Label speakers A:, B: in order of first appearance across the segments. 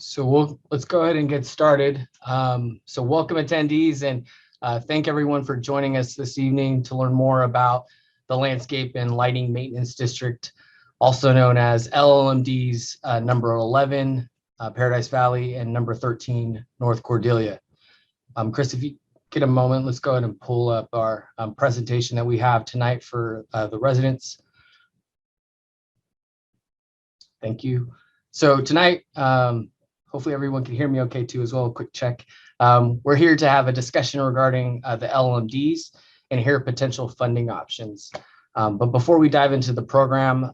A: Let's go ahead and get started. So welcome attendees, and thank everyone for joining us this evening to learn more about the Landscape and Lighting Maintenance District, also known as LLMDs number 11, Paradise Valley, and number 13, North Cordelia. Chris, if you get a moment, let's go ahead and pull up our presentation that we have tonight for the residents. Thank you. So tonight, hopefully everyone can hear me okay too as well, a quick check. We're here to have a discussion regarding the LLMDs and hear potential funding options. But before we dive into the program,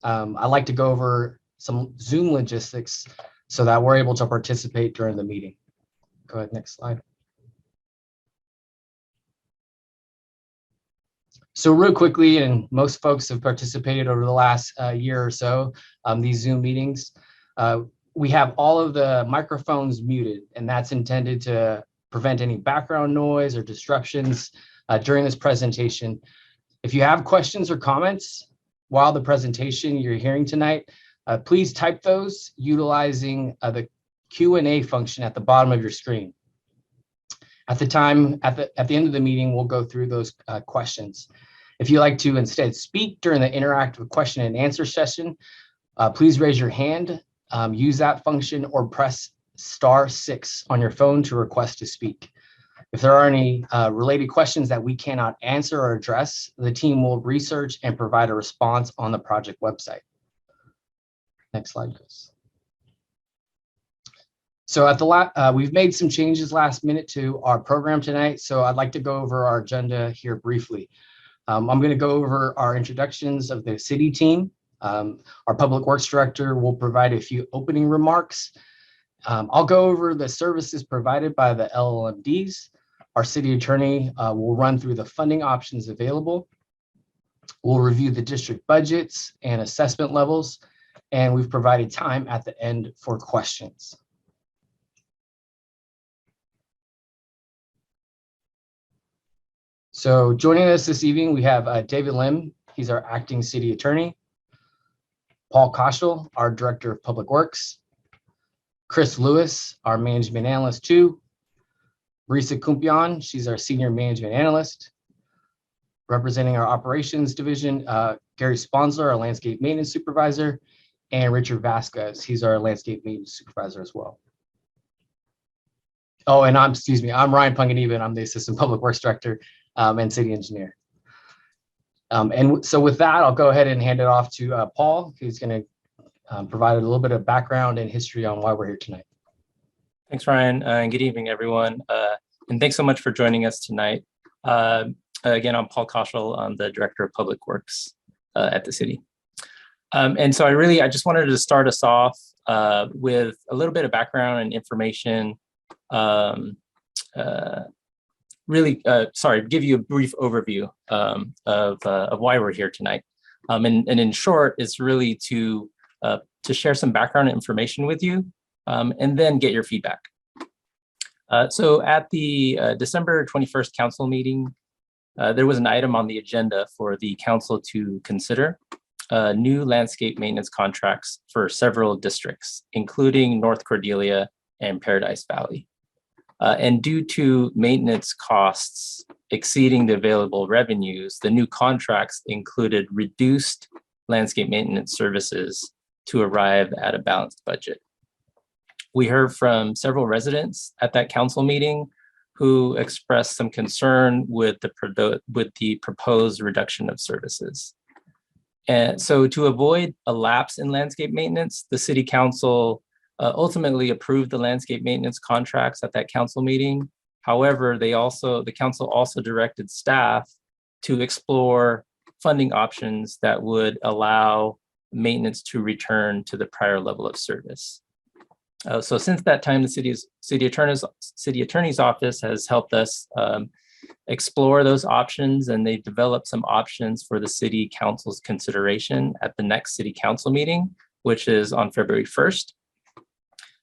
A: I'd like to go over some Zoom logistics so that we're able to participate during the meeting. Go ahead, next slide. So real quickly, and most folks have participated over the last year or so, these Zoom meetings, we have all of the microphones muted, and that's intended to prevent any background noise or disruptions during this presentation. If you have questions or comments while the presentation you're hearing tonight, please type those utilizing the Q&A function at the bottom of your screen. At the end of the meeting, we'll go through those questions. If you'd like to instead speak during the interactive question and answer session, please raise your hand, use that function, or press *6 on your phone to request to speak. If there are any related questions that we cannot answer or address, the team will research and provide a response on the project website. Next slide, Chris. So we've made some changes last minute to our program tonight, so I'd like to go over our agenda here briefly. I'm going to go over our introductions of the city team. Our public works director will provide a few opening remarks. I'll go over the services provided by the LLMDs. Our city attorney will run through the funding options available. We'll review the district budgets and assessment levels, and we've provided time at the end for questions. So joining us this evening, we have David Lim. He's our acting city attorney. Paul Koschel, our director of public works. Chris Lewis, our management analyst too. Marisa Kumpion, she's our senior management analyst. Representing our operations division, Gary Sponsler, our landscape maintenance supervisor, and Richard Vasquez, he's our landscape maintenance supervisor as well. Oh, and I'm Ryan Punganiban, I'm the assistant public works director and city engineer. And so with that, I'll go ahead and hand it off to Paul, who's going to provide a little bit of background and history on why we're here tonight.
B: Thanks, Ryan, and good evening, everyone. And thanks so much for joining us tonight. Again, I'm Paul Koschel. I'm the Director of Public Works at the city. And so I just wanted to start us off with a little bit of background and information. Give you a brief overview of why we're here tonight. And in short, it's really to share some background information with you and then get your feedback. So at the December 21st council meeting, there was an item on the agenda for the council to consider new landscape maintenance contracts for several districts, including North Cordelia and Paradise Valley. And due to maintenance costs exceeding the available revenues, the new contracts included reduced landscape maintenance services to arrive at a balanced budget. We heard from several residents at that council meeting who expressed some concern with the proposed reduction of services. And so to avoid a lapse in landscape maintenance, the city council ultimately approved the landscape maintenance contracts at that council meeting. However, the council also directed staff to explore funding options that would allow maintenance to return to the prior level of service. So since that time, the city attorney's office has helped us explore those options, and they've developed some options for the city council's consideration at the next city council meeting, which is on February 1st.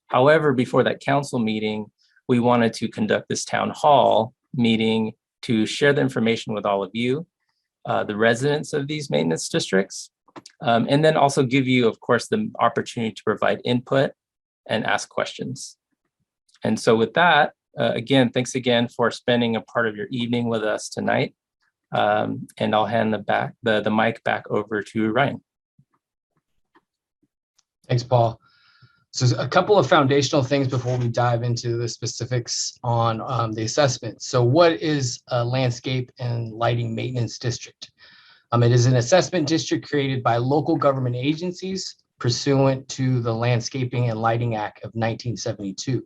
B: However, before that council meeting, we wanted to conduct this town hall meeting to share the information with all of you, the residents of these maintenance districts, and then also give you, of course, the opportunity to provide input and ask questions. And so with that, again, thanks again for spending a part of your evening with us tonight. And I'll hand the mic back over to Ryan.
A: Thanks, Paul. So a couple of foundational things before we dive into the specifics on the assessment. So what is a landscape and lighting maintenance district? It is an assessment district created by local government agencies pursuant to the Landscaping and Lighting Act of 1972.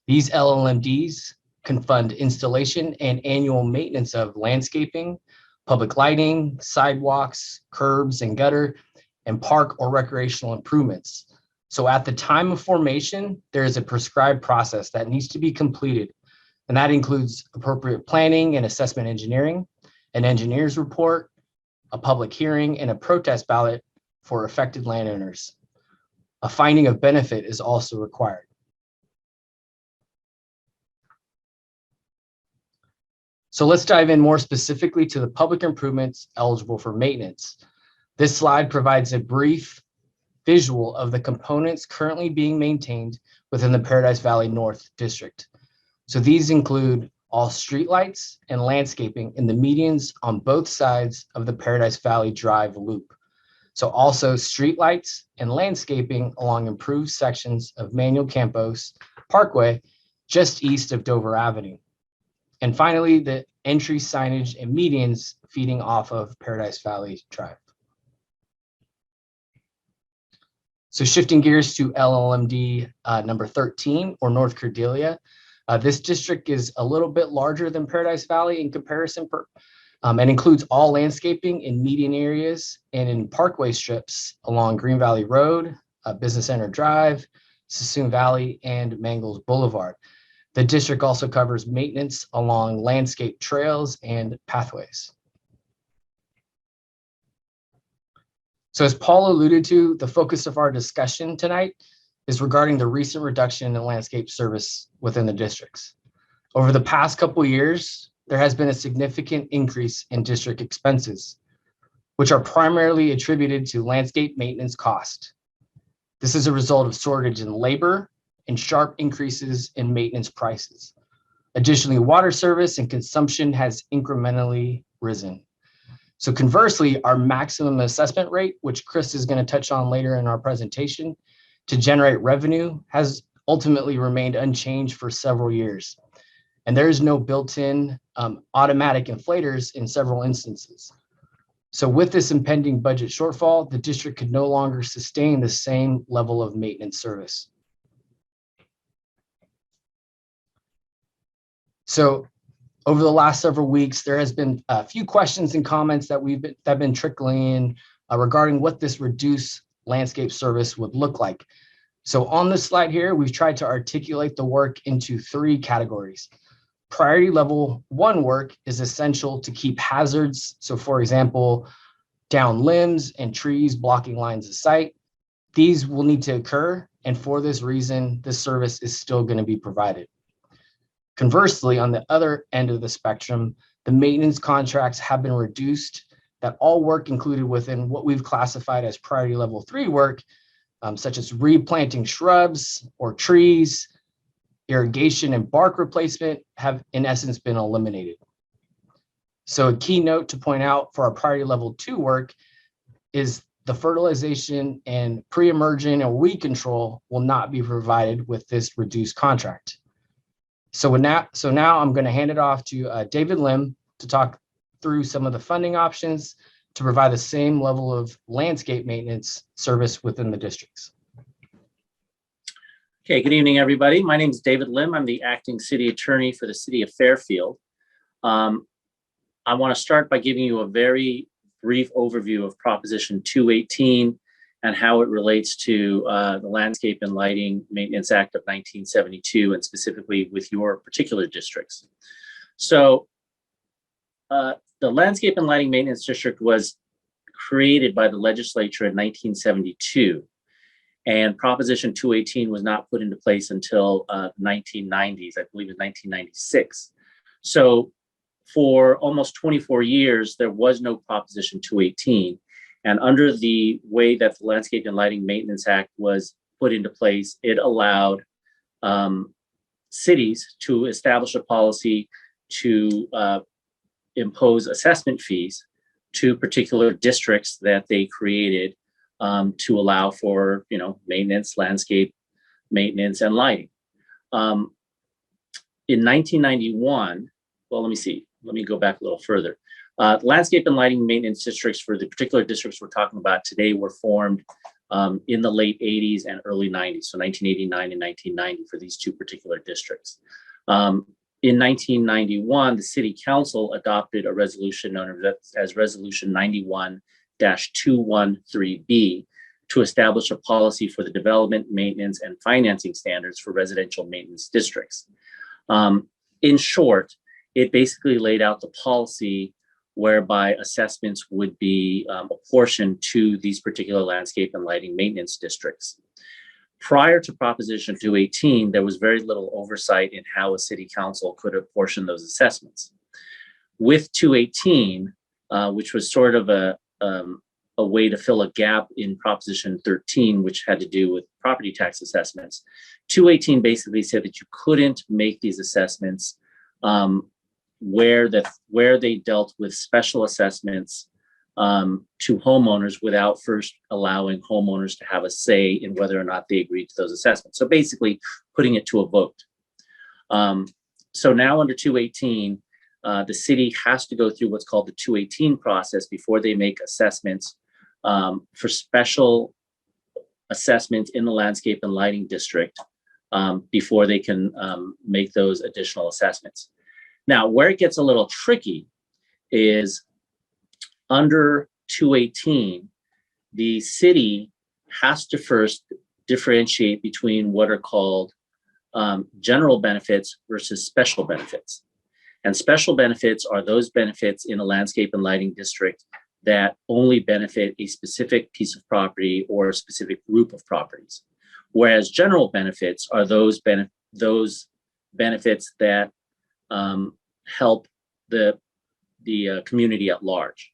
A: These LLMDs can fund installation and annual maintenance of landscaping, public lighting, sidewalks, curbs and gutter, and park or recreational improvements. So at the time of formation, there is a prescribed process that needs to be completed, and that includes appropriate planning and assessment engineering, an engineer's report, a public hearing, and a protest ballot for affected landowners. A finding of benefit is also required. So let's dive in more specifically to the public improvements eligible for maintenance. This slide provides a brief visual of the components currently being maintained within the Paradise Valley North District. So these include all streetlights and landscaping in the medians on both sides of the Paradise Valley Drive loop. So also streetlights and landscaping along improved sections of Manuel Campos Parkway just east of Dover Avenue. And finally, the entry signage and medians feeding off of Paradise Valley Drive. So shifting gears to LLMD number 13, or North Cordelia. This district is a little bit larger than Paradise Valley in comparison, and includes all landscaping in median areas and in parkway strips along Green Valley Road, Business Center Drive, Sassoon Valley, and Mangles Boulevard. The district also covers maintenance along landscape trails and pathways. So as Paul alluded to, the focus of our discussion tonight is regarding the recent reduction in landscape service within the districts. Over the past couple of years, there has been a significant increase in district expenses, which are primarily attributed to landscape maintenance cost. This is a result of shortage in labor and sharp increases in maintenance prices. Additionally, water service and consumption has incrementally risen. So conversely, our maximum assessment rate, which Chris is going to touch on later in our presentation, to generate revenue has ultimately remained unchanged for several years. And there is no built-in automatic inflators in several instances. So with this impending budget shortfall, the district could no longer sustain the same level of maintenance service. So over the last several weeks, there has been a few questions and comments that have been trickling in regarding what this reduced landscape service would look like. So on this slide here, we've tried to articulate the work into three categories. Priority level 1 work is essential to keep hazards. So for example, down limbs and trees blocking lines of sight. These will need to occur. And for this reason, this service is still going to be provided. Conversely, on the other end of the spectrum, the maintenance contracts have been reduced, that all work included within what we've classified as priority level 3 work, such as replanting shrubs or trees, irrigation and bark replacement, have in essence been eliminated. So a key note to point out for our priority level 2 work is the fertilization and pre-emergent or weed control will not be provided with this reduced contract. So now I'm going to hand it off to David Lim to talk through some of the funding options to provide the same level of landscape maintenance service within the districts.
C: Okay, good evening, everybody. My name is David Lim. I'm the acting city attorney for the City of Fairfield. I want to start by giving you a very brief overview of Proposition 218 and how it relates to the Landscape and Lighting Maintenance Act of 1972, and specifically with your particular districts. So the Landscape and Lighting Maintenance District was created by the legislature in 1972. And Proposition 218 was not put into place until the 1990s, I believe in 1996. So for almost 24 years, there was no Proposition 218. And under the way that the Landscape and Lighting Maintenance Act was put into place, it allowed cities to establish a policy to impose assessment fees to particular districts that they created to allow for, maintenance, landscape maintenance, and lighting. In 1991, well, let me go back a little further. Landscape and lighting maintenance districts for the particular districts we're talking about today were formed in the late 80s and early 90s, so 1989 and 1990 for these two particular districts. In 1991, the City Council adopted a resolution known as Resolution 91-213B to establish a policy for the development, maintenance, and financing standards for residential maintenance districts. In short, it basically laid out the policy whereby assessments would be apportioned to these particular landscape and lighting maintenance districts. Prior to Proposition 218, there was very little oversight in how a city council could apportion those assessments. With 218, which was sort of a way to fill a gap in Proposition 13, which had to do with property tax assessments, 218 basically said that you couldn't make these assessments where they dealt with special assessments to homeowners without first allowing homeowners to have a say in whether or not they agreed to those assessments. So basically putting it to a vote. So now under 218, the city has to go through what's called the 218 process before they make assessments for special assessments in the landscape and lighting district before they can make those additional assessments. Now, where it gets a little tricky is under 218, the city has to first differentiate between what are called general benefits versus special benefits. And special benefits are those benefits in a landscape and lighting district that only benefit a specific piece of property or a specific group of properties. Whereas general benefits are those benefits that help the community at large.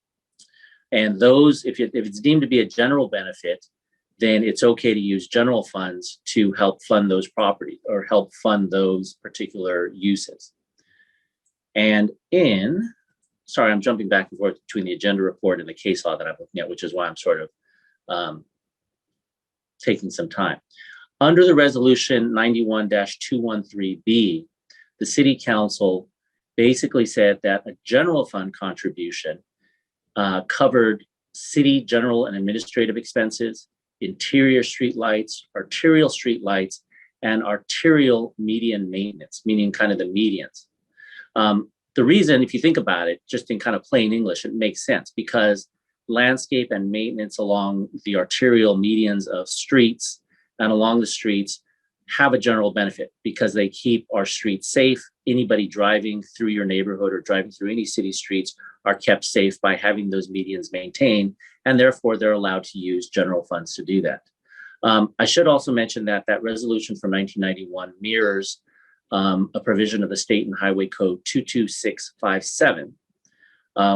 C: And those, if it's deemed to be a general benefit, then it's okay to use general funds to help fund those properties or help fund those particular uses. And sorry, I'm jumping back and forth between the agenda report and the case law that I'm looking at, which is why I'm sort of taking some time. Under the resolution 91-213B, the city council basically said that a general fund contribution covered city general and administrative expenses, interior street lights, arterial street lights, and arterial median maintenance, meaning kind of the medians. The reason, if you think about it, just in kind of plain English, it makes sense because landscape and maintenance along the arterial medians of streets and along the streets have a general benefit because they keep our streets safe. Anybody driving through your neighborhood or driving through any city streets are kept safe by having those medians maintained, and therefore they're allowed to use general funds to do that. I should also mention that that resolution from 1991 mirrors a provision of the State and Highway Code 22657,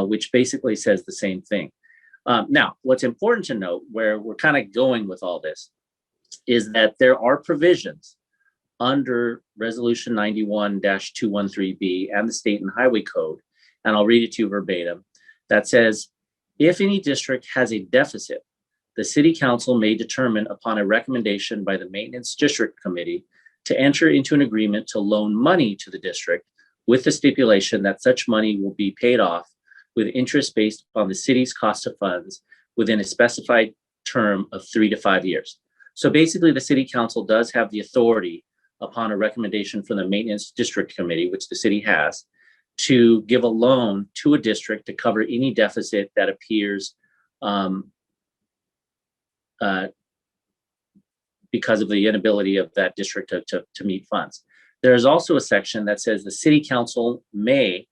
C: which basically says the same thing. Now, what's important to note, where we're kind of going with all this, is that there are provisions under Resolution 91-213B and the State and Highway Code, and I'll read it to you verbatim, that says, if any district has a deficit, the City Council may determine upon a recommendation by the Maintenance District Committee to enter into an agreement to loan money to the district with the stipulation that such money will be paid off with interest based upon the city's cost of funds within a specified term of 3 to 5 years. So basically, the City Council does have the authority upon a recommendation from the Maintenance District Committee, which the city has, to give a loan to a district to cover any deficit that appears because of the inability of that district to meet funds. There is also a section that says the City Council may,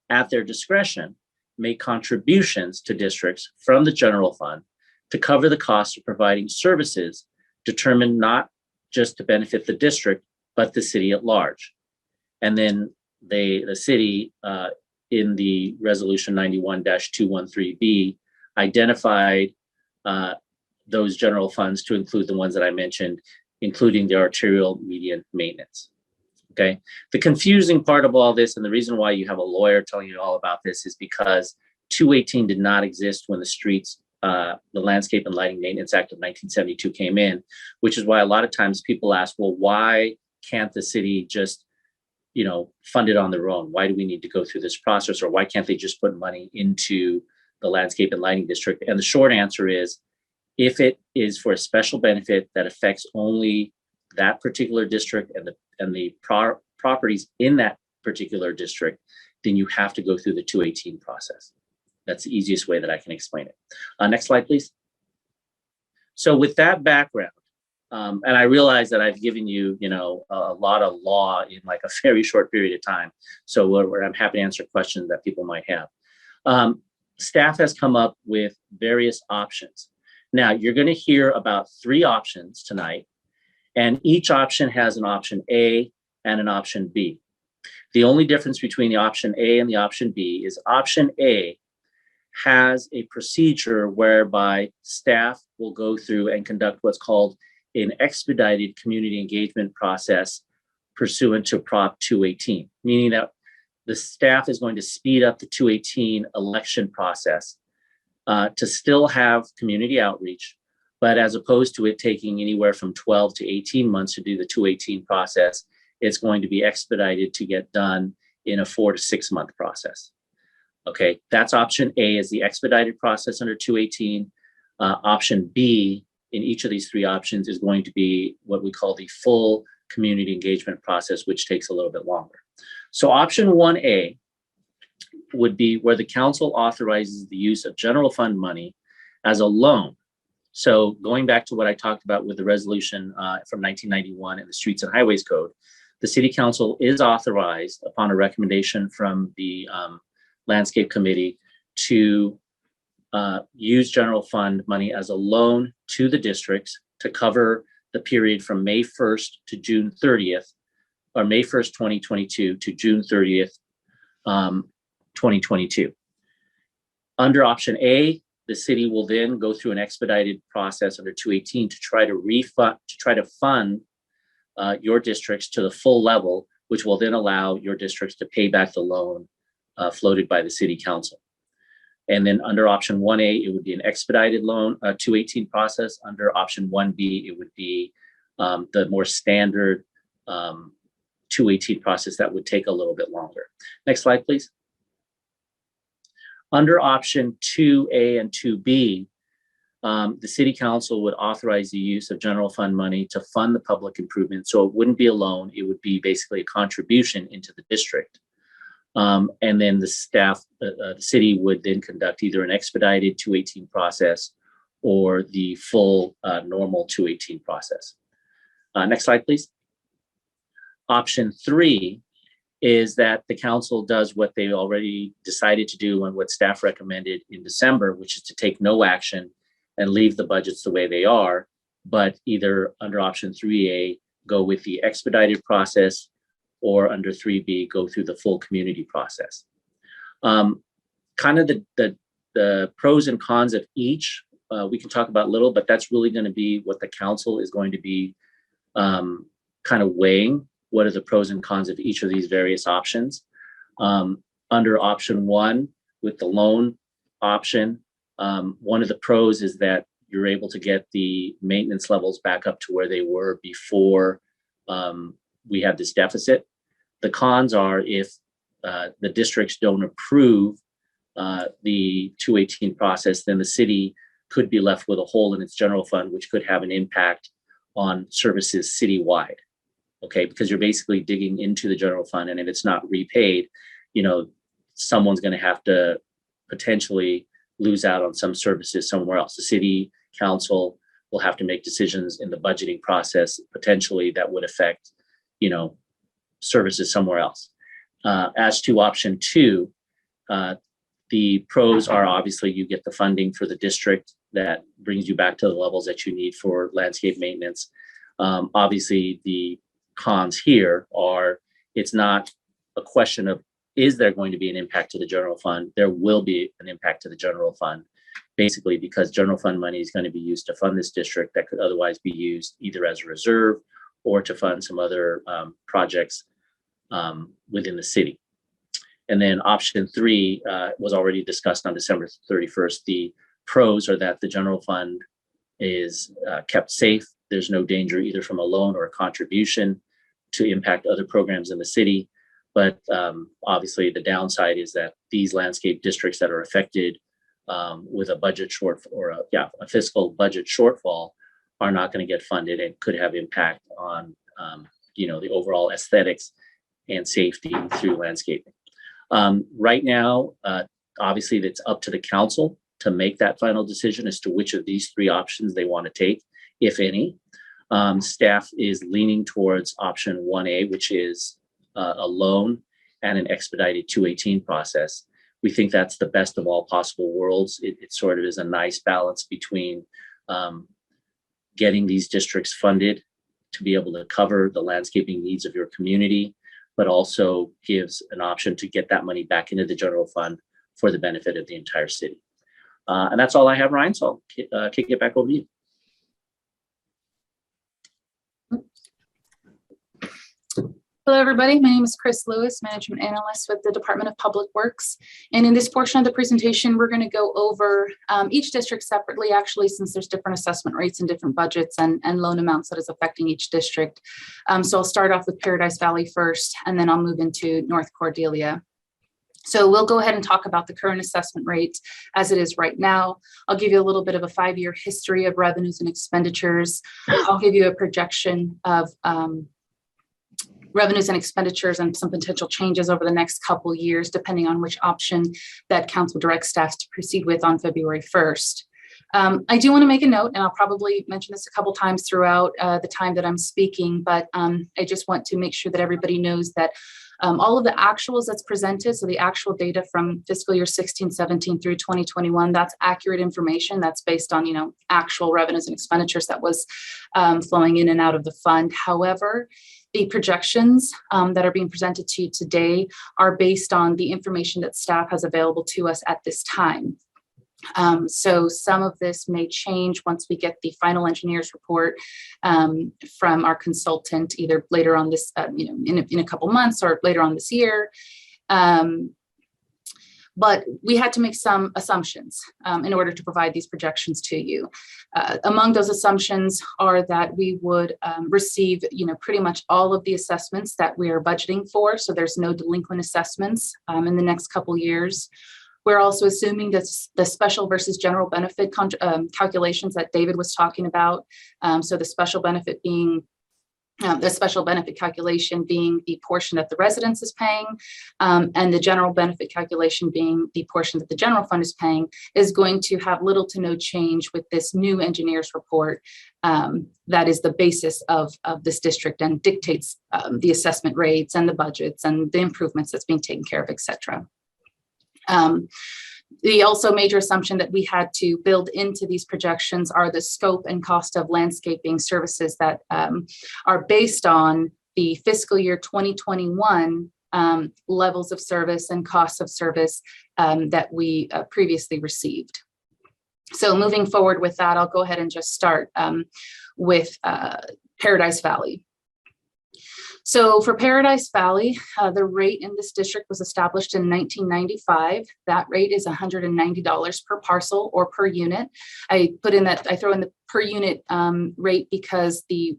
C: at their discretion, make contributions to districts from the general fund to cover the cost of providing services determined not just to benefit the district, but the city at large. And then the city in the resolution 91-213B identified those general funds to include the ones that I mentioned, including the arterial median maintenance. Okay. The confusing part of all this, and the reason why you have a lawyer telling you all about this, is because 218 did not exist when the Landscape and Lighting Maintenance Act of 1972 came in, which is why a lot of times people ask, well, why can't the city just, fund it on their own? Why do we need to go through this process? Or why can't they just put money into the Landscape and Lighting District? And the short answer is, if it is for a special benefit that affects only that particular district and the properties in that particular district, then you have to go through the 218 process. That's the easiest way that I can explain it. Next slide, please. So with that background, and I realize that I've given you, a lot of law in like a very short period of time. So I'm happy to answer questions that people might have. Staff has come up with various options. Now, you're going to hear about 3 options tonight, and each option has an option A and an option B. The only difference between the option A and the option B is option A has a procedure whereby staff will go through and conduct what's called an expedited community engagement process pursuant to Prop 218, meaning that the staff is going to speed up the 218 election process to still have community outreach, but as opposed to it taking anywhere from 12 to 18 months to do the 218 process, it's going to be expedited to get done in a 4 to 6 month process. Okay, that's option A, is the expedited process under 218. Option B in each of these 3 options is going to be what we call the full community engagement process, which takes a little bit longer. So option 1A would be where the council authorizes the use of general fund money as a loan. So going back to what I talked about with the resolution from 1991 and the Streets and Highways Code, the city council is authorized upon a recommendation from the Landscape Committee to use general fund money as a loan to the districts to cover the period from May 1st to June 30th, or May 1st, 2022 to June 30th, 2022. Under option A, the city will then go through an expedited process under 218 to try to fund your districts to the full level, which will then allow your districts to pay back the loan floated by the city council. And then under option 1A, it would be an expedited loan 218 process. Under option 1B, it would be the more standard 218 process that would take a little bit longer. Next slide, please. Under option 2A and 2B, the city council would authorize the use of general fund money to fund the public improvement. So it wouldn't be a loan, it would be basically a contribution into the district. And then the staff, the city would then conduct either an expedited 218 process or the full normal 218 process. Next slide, please. Option 3 is that the council does what they already decided to do and what staff recommended in December, which is to take no action and leave the budgets the way they are, but either under option 3A, go with the expedited process, or under 3B, go through the full community process. Kind of the pros and cons of each, we can talk about a little, but that's really going to be what the council is going to be kind of weighing. What are the pros and cons of each of these various options? Under option 1, with the loan option, one of the pros is that you're able to get the maintenance levels back up to where they were before we had this deficit. The cons are if the districts don't approve the 218 process, then the city could be left with a hole in its general fund, which could have an impact on services citywide. Okay, because you're basically digging into the general fund, and if it's not repaid, someone's going to have to potentially lose out on some services somewhere else. The city council will have to make decisions in the budgeting process potentially that would affect, services somewhere else. As to option 2, the pros are obviously you get the funding for the district that brings you back to the levels that you need for landscape maintenance. Obviously, the cons here are it's not a question of is there going to be an impact to the general fund? There will be an impact to the general fund basically because general fund money is going to be used to fund this district that could otherwise be used either as a reserve or to fund some other projects within the city. And then option 3 was already discussed on December 31st. The pros are that the general fund is kept safe. There's no danger either from a loan or a contribution to impact other programs in the city. But obviously the downside is that these landscape districts that are affected with a budget short or a fiscal budget shortfall are not going to get funded and could have impact on the overall aesthetics and safety through landscaping. Right now, obviously it's up to the council to make that final decision as to which of these 3 options they want to take, if any. Staff is leaning towards option 1A, which is a loan and an expedited 218 process. We think that's the best of all possible worlds. It sort of is a nice balance between getting these districts funded to be able to cover the landscaping needs of your community, but also gives an option to get that money back into the general fund for the benefit of the entire city. And that's all I have, Ryan, so I'll kick it back over to you.
D: Hello, everybody. My name is Chris Lewis, Management Analyst with the Department of Public Works. And in this portion of the presentation, we're going to go over each district separately, actually, since there's different assessment rates and different budgets and loan amounts that is affecting each district. So I'll start off with Paradise Valley first, and then I'll move into North Cordelia. So we'll go ahead and talk about the current assessment rate as it is right now. I'll give you a little bit of a 5-year history of revenues and expenditures. I'll give you a projection of revenues and expenditures and some potential changes over the next couple years, depending on which option that council directs staff to proceed with on February 1st. I do want to make a note, and I'll probably mention this a couple times throughout the time that I'm speaking, but I just want to make sure that everybody knows that all of the actuals that's presented, so the actual data from fiscal year 16-17 through 2021, that's accurate information. That's based on, actual revenues and expenditures that was flowing in and out of the fund. However, the projections that are being presented to you today are based on the information that staff has available to us at this time. So some of this may change once we get the final engineer's report from our consultant, either later on this, in a couple months or later on this year. But we had to make some assumptions in order to provide these projections to you. Among those assumptions are that we would receive, pretty much all of the assessments that we are budgeting for. So there's no delinquent assessments in the next couple years. We're also assuming that the special versus general benefit calculations that David was talking about. So the special benefit being the special benefit calculation being the portion that the residence is paying, and the general benefit calculation being the portion that the general fund is paying, is going to have little to no change with this new engineer's report that is the basis of this district and dictates the assessment rates and the budgets and the improvements that's being taken care of, et cetera. The also major assumption that we had to build into these projections are the scope and cost of landscaping services that are based on the fiscal year 2021 levels of service and costs of service that we previously received. So moving forward with that, I'll go ahead and just start with Paradise Valley. So for Paradise Valley, the rate in this district was established in 1995. That rate is $190 per parcel or per unit. I throw in the per unit rate because the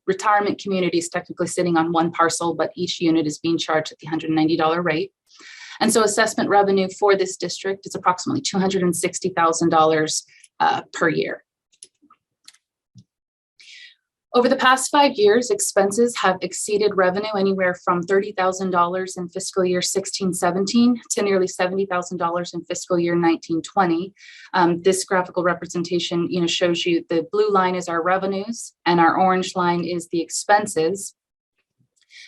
D: retirement community is technically sitting on one parcel, but each unit is being charged at the $190 rate. And so assessment revenue for this district is approximately $260,000 per year. Over the past 5 years, expenses have exceeded revenue anywhere from $30,000 in fiscal year 16-17 to nearly $70,000 in fiscal year 19-20. This graphical representation, shows you the blue line is our revenues and our orange line is the expenses.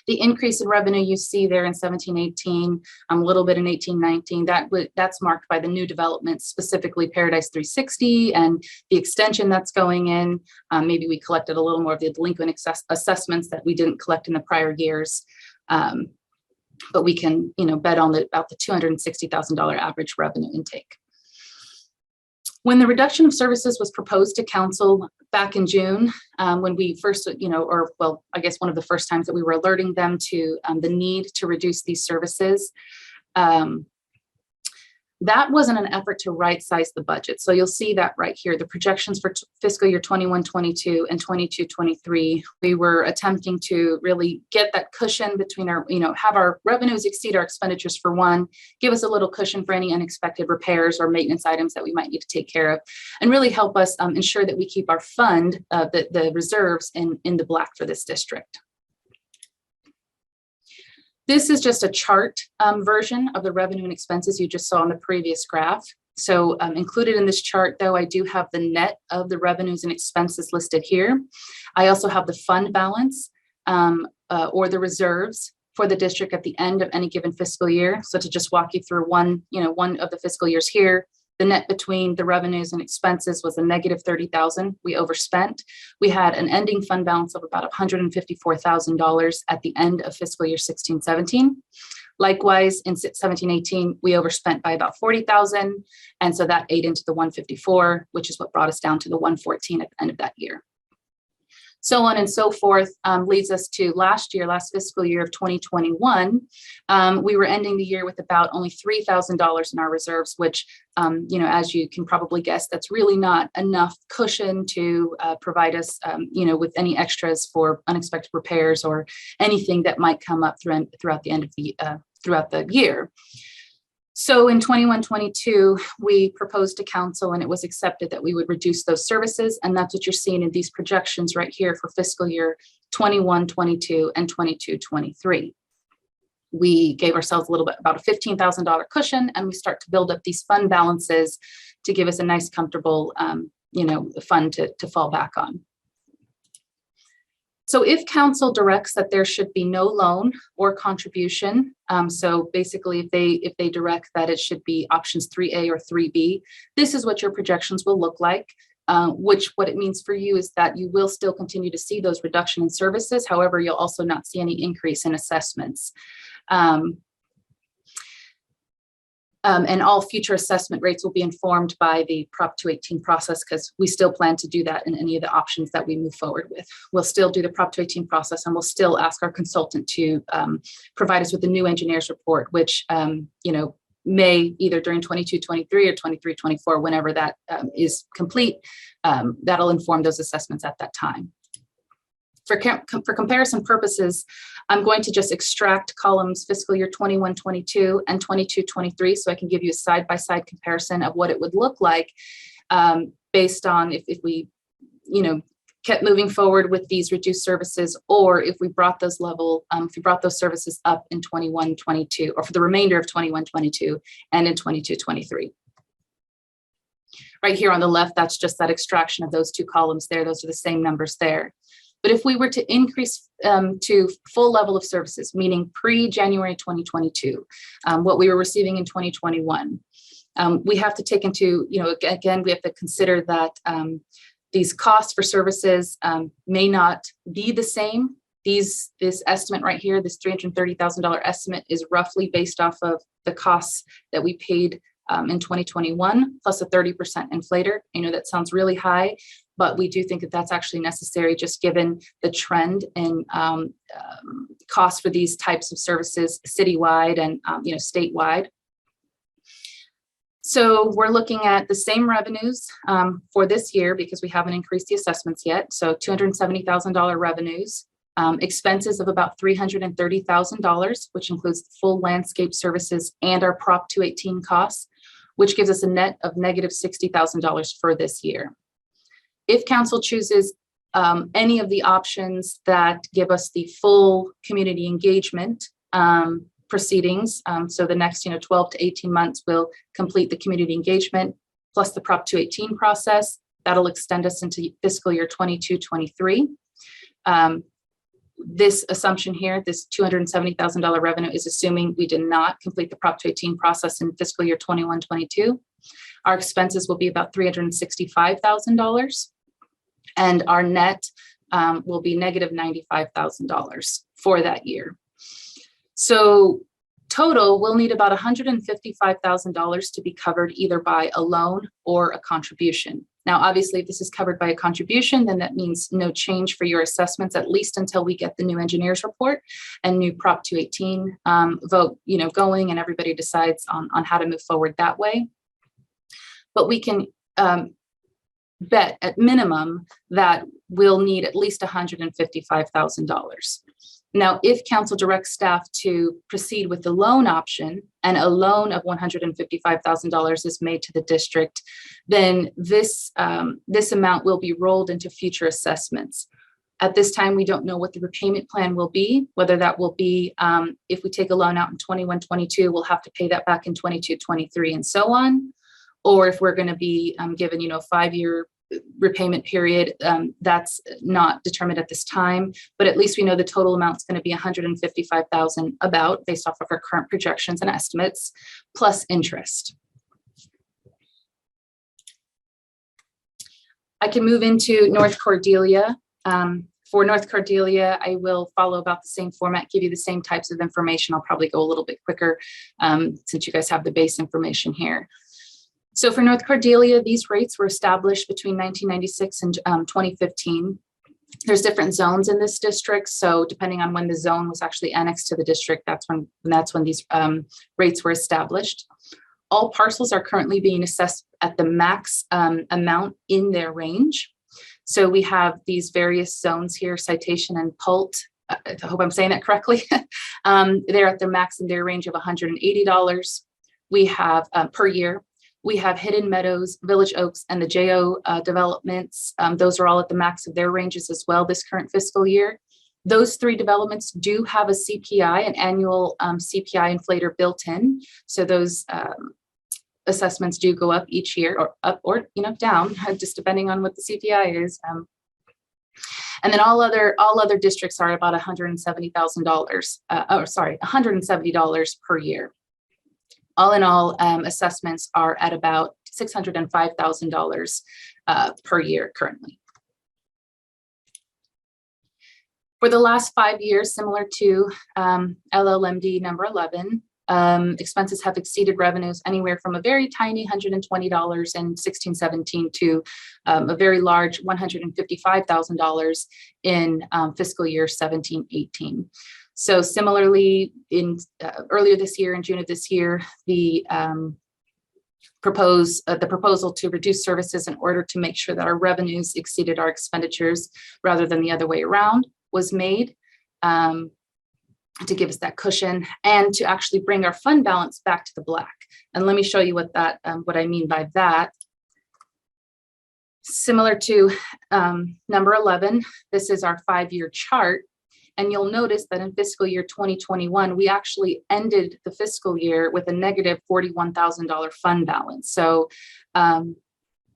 D: The increase in revenue you see there in 17-18, a little bit in 18-19, that's marked by the new developments, specifically Paradise 360 and the extension that's going in. Maybe we collected a little more of the delinquent assessments that we didn't collect in the prior years. But we can, bet on about the $260,000 average revenue intake. When the reduction of services was proposed to council back in June, when we first, I guess one of the first times that we were alerting them to the need to reduce these services, that wasn't an effort to right size the budget. So you'll see that right here, the projections for fiscal year 21-22 and 22-23, we were attempting to really get that cushion between our, have our revenues exceed our expenditures for one, give us a little cushion for any unexpected repairs or maintenance items that we might need to take care of, and really help us ensure that we keep our fund, the reserves in the black for this district. This is just a chart version of the revenue and expenses you just saw on the previous graph. So included in this chart, though, I do have the net of the revenues and expenses listed here. I also have the fund balance or the reserves for the district at the end of any given fiscal year. So to just walk you through one of the fiscal years here, the net between the revenues and expenses was a negative $30,000. We overspent. We had an ending fund balance of about $154,000 at the end of fiscal year 16-17. Likewise, in 17-18, we overspent by about $40,000. And so that ate into the 154, which is what brought us down to the 114 at the end of that year. So on and so forth, leads us to last fiscal year of 2021. We were ending the year with about only $3,000 in our reserves, which, as you can probably guess, that's really not enough cushion to provide us, with any extras for unexpected repairs or anything that might come up throughout the end of throughout the year. So in 21-22, we proposed to council and it was accepted that we would reduce those services. And that's what you're seeing in these projections right here for fiscal year 21-22 and 22-23. We gave ourselves a little bit, about a $15,000 cushion, and we start to build up these fund balances to give us a nice, comfortable, fund to fall back on. So if council directs that there should be no loan or contribution, so basically if they direct that it should be options 3A or 3B, this is what your projections will look like, what it means for you is that you will still continue to see those reduction in services. However, you'll also not see any increase in assessments. And all future assessment rates will be informed by the Prop 218 process, because we still plan to do that in any of the options that we move forward with. We'll still do the Prop 218 process, and we'll still ask our consultant to provide us with a new engineer's report, which may either during 22-23 or 23-24, whenever that is complete, that'll inform those assessments at that time. For comparison purposes, I'm going to just extract columns fiscal year 21-22 and 22-23, so I can give you a side-by-side comparison of what it would look like based on if we, kept moving forward with these reduced services, or if we brought those services up in 21-22, or for the remainder of 21-22 and in 22-23. Right here on the left, that's just that extraction of those two columns there. Those are the same numbers there. But if we were to increase to full level of services, meaning pre-January 2022, what we were receiving in 2021, we have to take into, again, we have to consider that these costs for services may not be the same. This estimate right here, this $330,000 estimate, is roughly based off of the costs that we paid in 2021, plus a 30% inflator. I know that sounds really high, but we do think that that's actually necessary, just given the trend in costs for these types of services citywide and statewide. So we're looking at the same revenues for this year, because we haven't increased the assessments yet. So $270,000 revenues, expenses of about $330,000, which includes the full landscape services and our Prop 218 costs, which gives us a net of negative $60,000 for this year. If council chooses any of the options that give us the full community engagement proceedings, so the next 12 to 18 months will complete the community engagement plus the Prop 218 process. That'll extend us into fiscal year 22-23. This assumption here, this $270,000 revenue, is assuming we did not complete the Prop 218 process in fiscal year 21-22. Our expenses will be about $365,000, and our net will be negative $95,000 for that year. So Total, we'll need about $155,000 to be covered either by a loan or a contribution. Now, obviously, if this is covered by a contribution, then that means no change for your assessments, at least until we get the new engineers report and new Prop 218 vote, going, and everybody decides on how to move forward that way. But we can bet at minimum that we'll need at least $155,000. Now, if council directs staff to proceed with the loan option and a loan of $155,000 is made to the district, then this amount will be rolled into future assessments. At this time, we don't know what the repayment plan will be, whether that will be, if we take a loan out in 21-22, we'll have to pay that back in 22-23 and so on. Or if we're going to be given, 5-year repayment period, that's not determined at this time, but at least we know the total amount is going to be $155,000 about, based off of our current projections and estimates, plus interest. I can move into North Cordelia. For North Cordelia, I will follow about the same format, give you the same types of information. I'll probably go a little bit quicker since you guys have the base information here. So for North Cordelia, these rates were established between 1996 and 2015. There's different zones in this district. So depending on when the zone was actually annexed to the district, that's when these rates were established. All parcels are currently being assessed at the max amount in their range. So we have these various zones here, Citation and Pult. I hope I'm saying that correctly. They're at their max in their range of $180. We have per year. We have Hidden Meadows, Village Oaks, and the JO developments. Those are all at the max of their ranges as well this current fiscal year. Those 3 developments do have a CPI, an annual CPI inflator built in. So those assessments do go up each year, or up or down, just depending on what the CPI is. And then all other districts are about $170,000. $170 per year. All in all, assessments are at about $605,000 per year currently. For the last 5 years, similar to LLMD number 11, expenses have exceeded revenues anywhere from a very tiny $120 in 16-17 to a very large $155,000 in fiscal year 17-18. So similarly, in earlier this year, in June of this year, the proposal to reduce services in order to make sure that our revenues exceeded our expenditures rather than the other way around was made, to give us that cushion and to actually bring our fund balance back to the black. And let me show you what I mean by that. Similar to number 11, this is our 5-year chart. And you'll notice that in fiscal year 2021, we actually ended the fiscal year with a negative $41,000 fund balance. So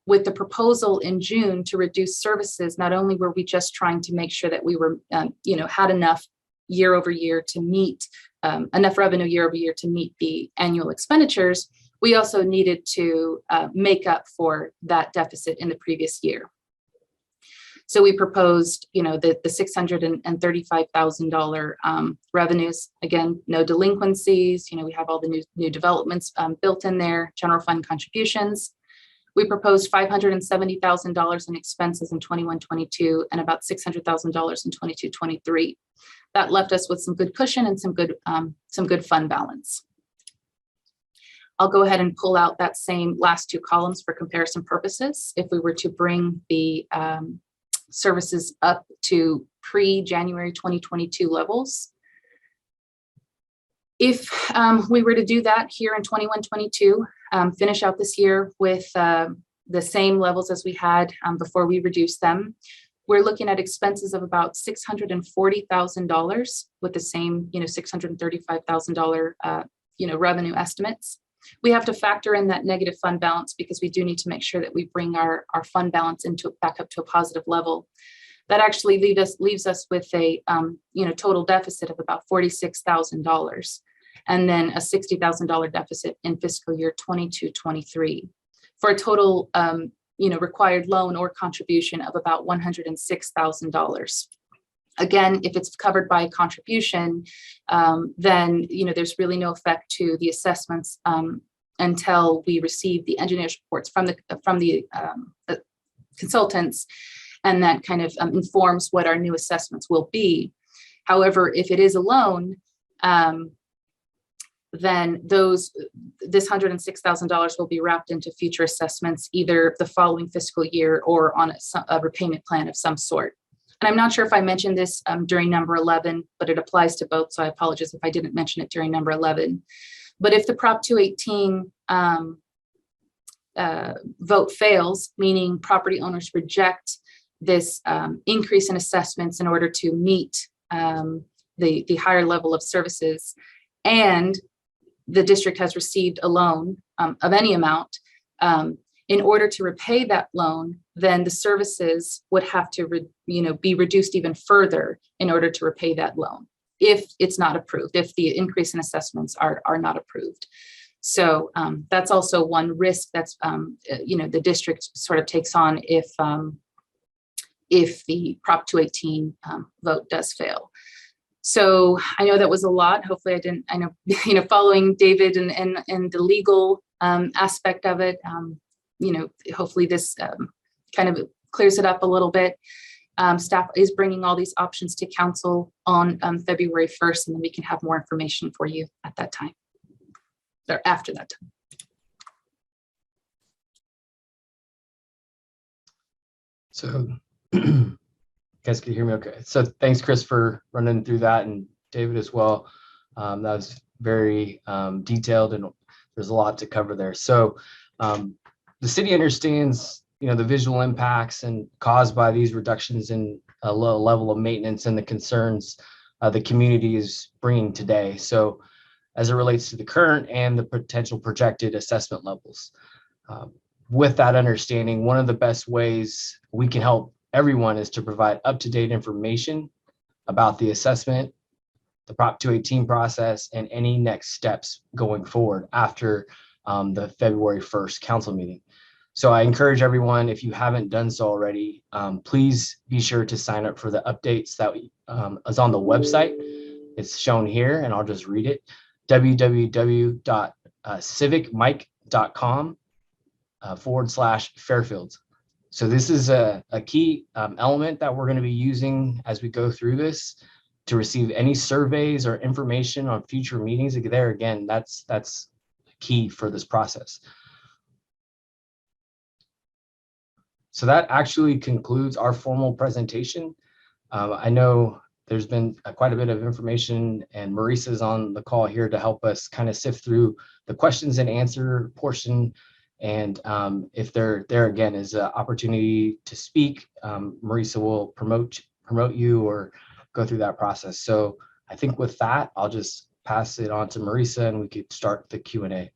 D: with the proposal in June to reduce services, not only were we just trying to make sure that we were, had enough year over year to meet, enough revenue year over year to meet the annual expenditures, we also needed to make up for that deficit in the previous year. So we proposed, the $635,000 revenues. Again, no delinquencies. We have all the new developments built in there. General fund contributions. We proposed $570,000 in expenses in 21-22 and about $600,000 in 22-23. That left us with some good cushion and some good fund balance. I'll go ahead and pull out that same last 2 columns for comparison purposes. If we were to bring the services up to pre-January 2022 levels. If we were to do that here in 21-22, finish out this year with the same levels as we had before we reduced them, we're looking at expenses of about $640,000 with the same, $635,000, revenue estimates. We have to factor in that negative fund balance because we do need to make sure that we bring our fund balance back up to a positive level. That actually leaves us with a total deficit of about $46,000, and then a $60,000 deficit in fiscal year 22-23, for a total required loan or contribution of about $106,000. Again, if it's covered by contribution, then there's really no effect to the assessments until we receive the engineer's reports from the consultants, and that kind of informs what our new assessments will be. However, if it is a loan, then this $106,000 will be wrapped into future assessments, either the following fiscal year or on a repayment plan of some sort. And I'm not sure if I mentioned this during number 11, but it applies to both. So I apologize if I didn't mention it during number 11. But if the Prop 218 vote fails, meaning property owners reject this increase in assessments in order to meet the higher level of services, and the district has received a loan of any amount, in order to repay that loan, then the services would have to be reduced even further in order to repay that loan, if it's not approved, if the increase in assessments are not approved. So that's also one risk that's the district sort of takes on if the Prop 218 vote does fail. So I know that was a lot. Hopefully I know, following David and the legal aspect of it, hopefully this kind of clears it up a little bit. Staff is bringing all these options to council on February 1st, and then we can have more information for you at that time, or after that time.
A: So you guys can hear me okay. So thanks, Chris, for running through that, and David as well. That was very detailed, and there's a lot to cover there. So the city understands, the visual impacts and caused by these reductions in a low level of maintenance and the concerns the community is bringing today. So as it relates to the current and the potential projected assessment levels. With that understanding, one of the best ways we can help everyone is to provide up-to-date information about the assessment, the Prop 218 process, and any next steps going forward after the February 1st council meeting. So I encourage everyone, if you haven't done so already, please be sure to sign up for the updates that is on the website. It's shown here, and I'll just read it: www.civicmike.com/Fairfield. So this is a key element that we're going to be using as we go through this to receive any surveys or information on future meetings. There again, that's key for this process. So that actually concludes our formal presentation. I know there's been quite a bit of information, and Marissa's on the call here to help us kind of sift through the questions and answer portion. And if there again is an opportunity to speak, Marissa will promote you or go through that process. So I think with that, I'll just pass it on to Marissa, and we could start the Q&A.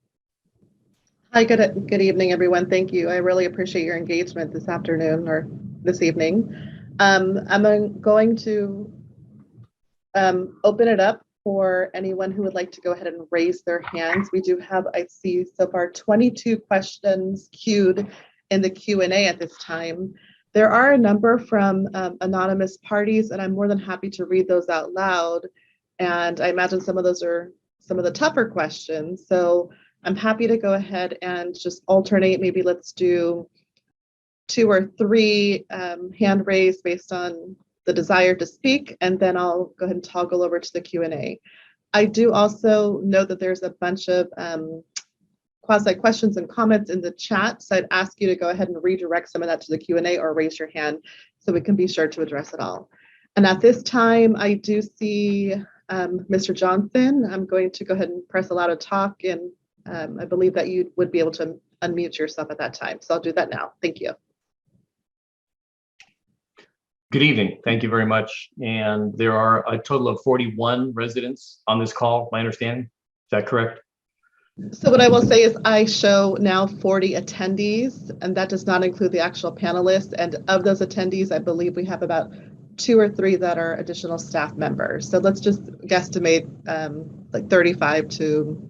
E: Hi, good evening, everyone. Thank you. I really appreciate your engagement this afternoon or this evening. I'm going to open it up for anyone who would like to go ahead and raise their hands. We do have, I see so far, 22 questions queued in the Q&A at this time. There are a number from anonymous parties, and I'm more than happy to read those out loud. And I imagine some of those are some of the tougher questions. So I'm happy to go ahead and just alternate. Maybe let's do 2 or 3 hand raised based on the desire to speak, and then I'll go ahead and toggle over to the Q&A. I do also know that there's a bunch of quasi questions and comments in the chat, so I'd ask you to go ahead and redirect some of that to the Q&A or raise your hand so we can be sure to address it all. And at this time, I do see Mr. Johnson. I'm going to go ahead and press allow to talk, and I believe that you would be able to unmute yourself at that time. So I'll do that now. Thank you.
F: Good evening. Thank you very much. And there are a total of 41 residents on this call, my understanding. Is that correct?
E: So what I will say is I show now 40 attendees, and that does not include the actual panelists. And of those attendees, I believe we have about 2 or 3 that are additional staff members. So let's just guesstimate like 35 to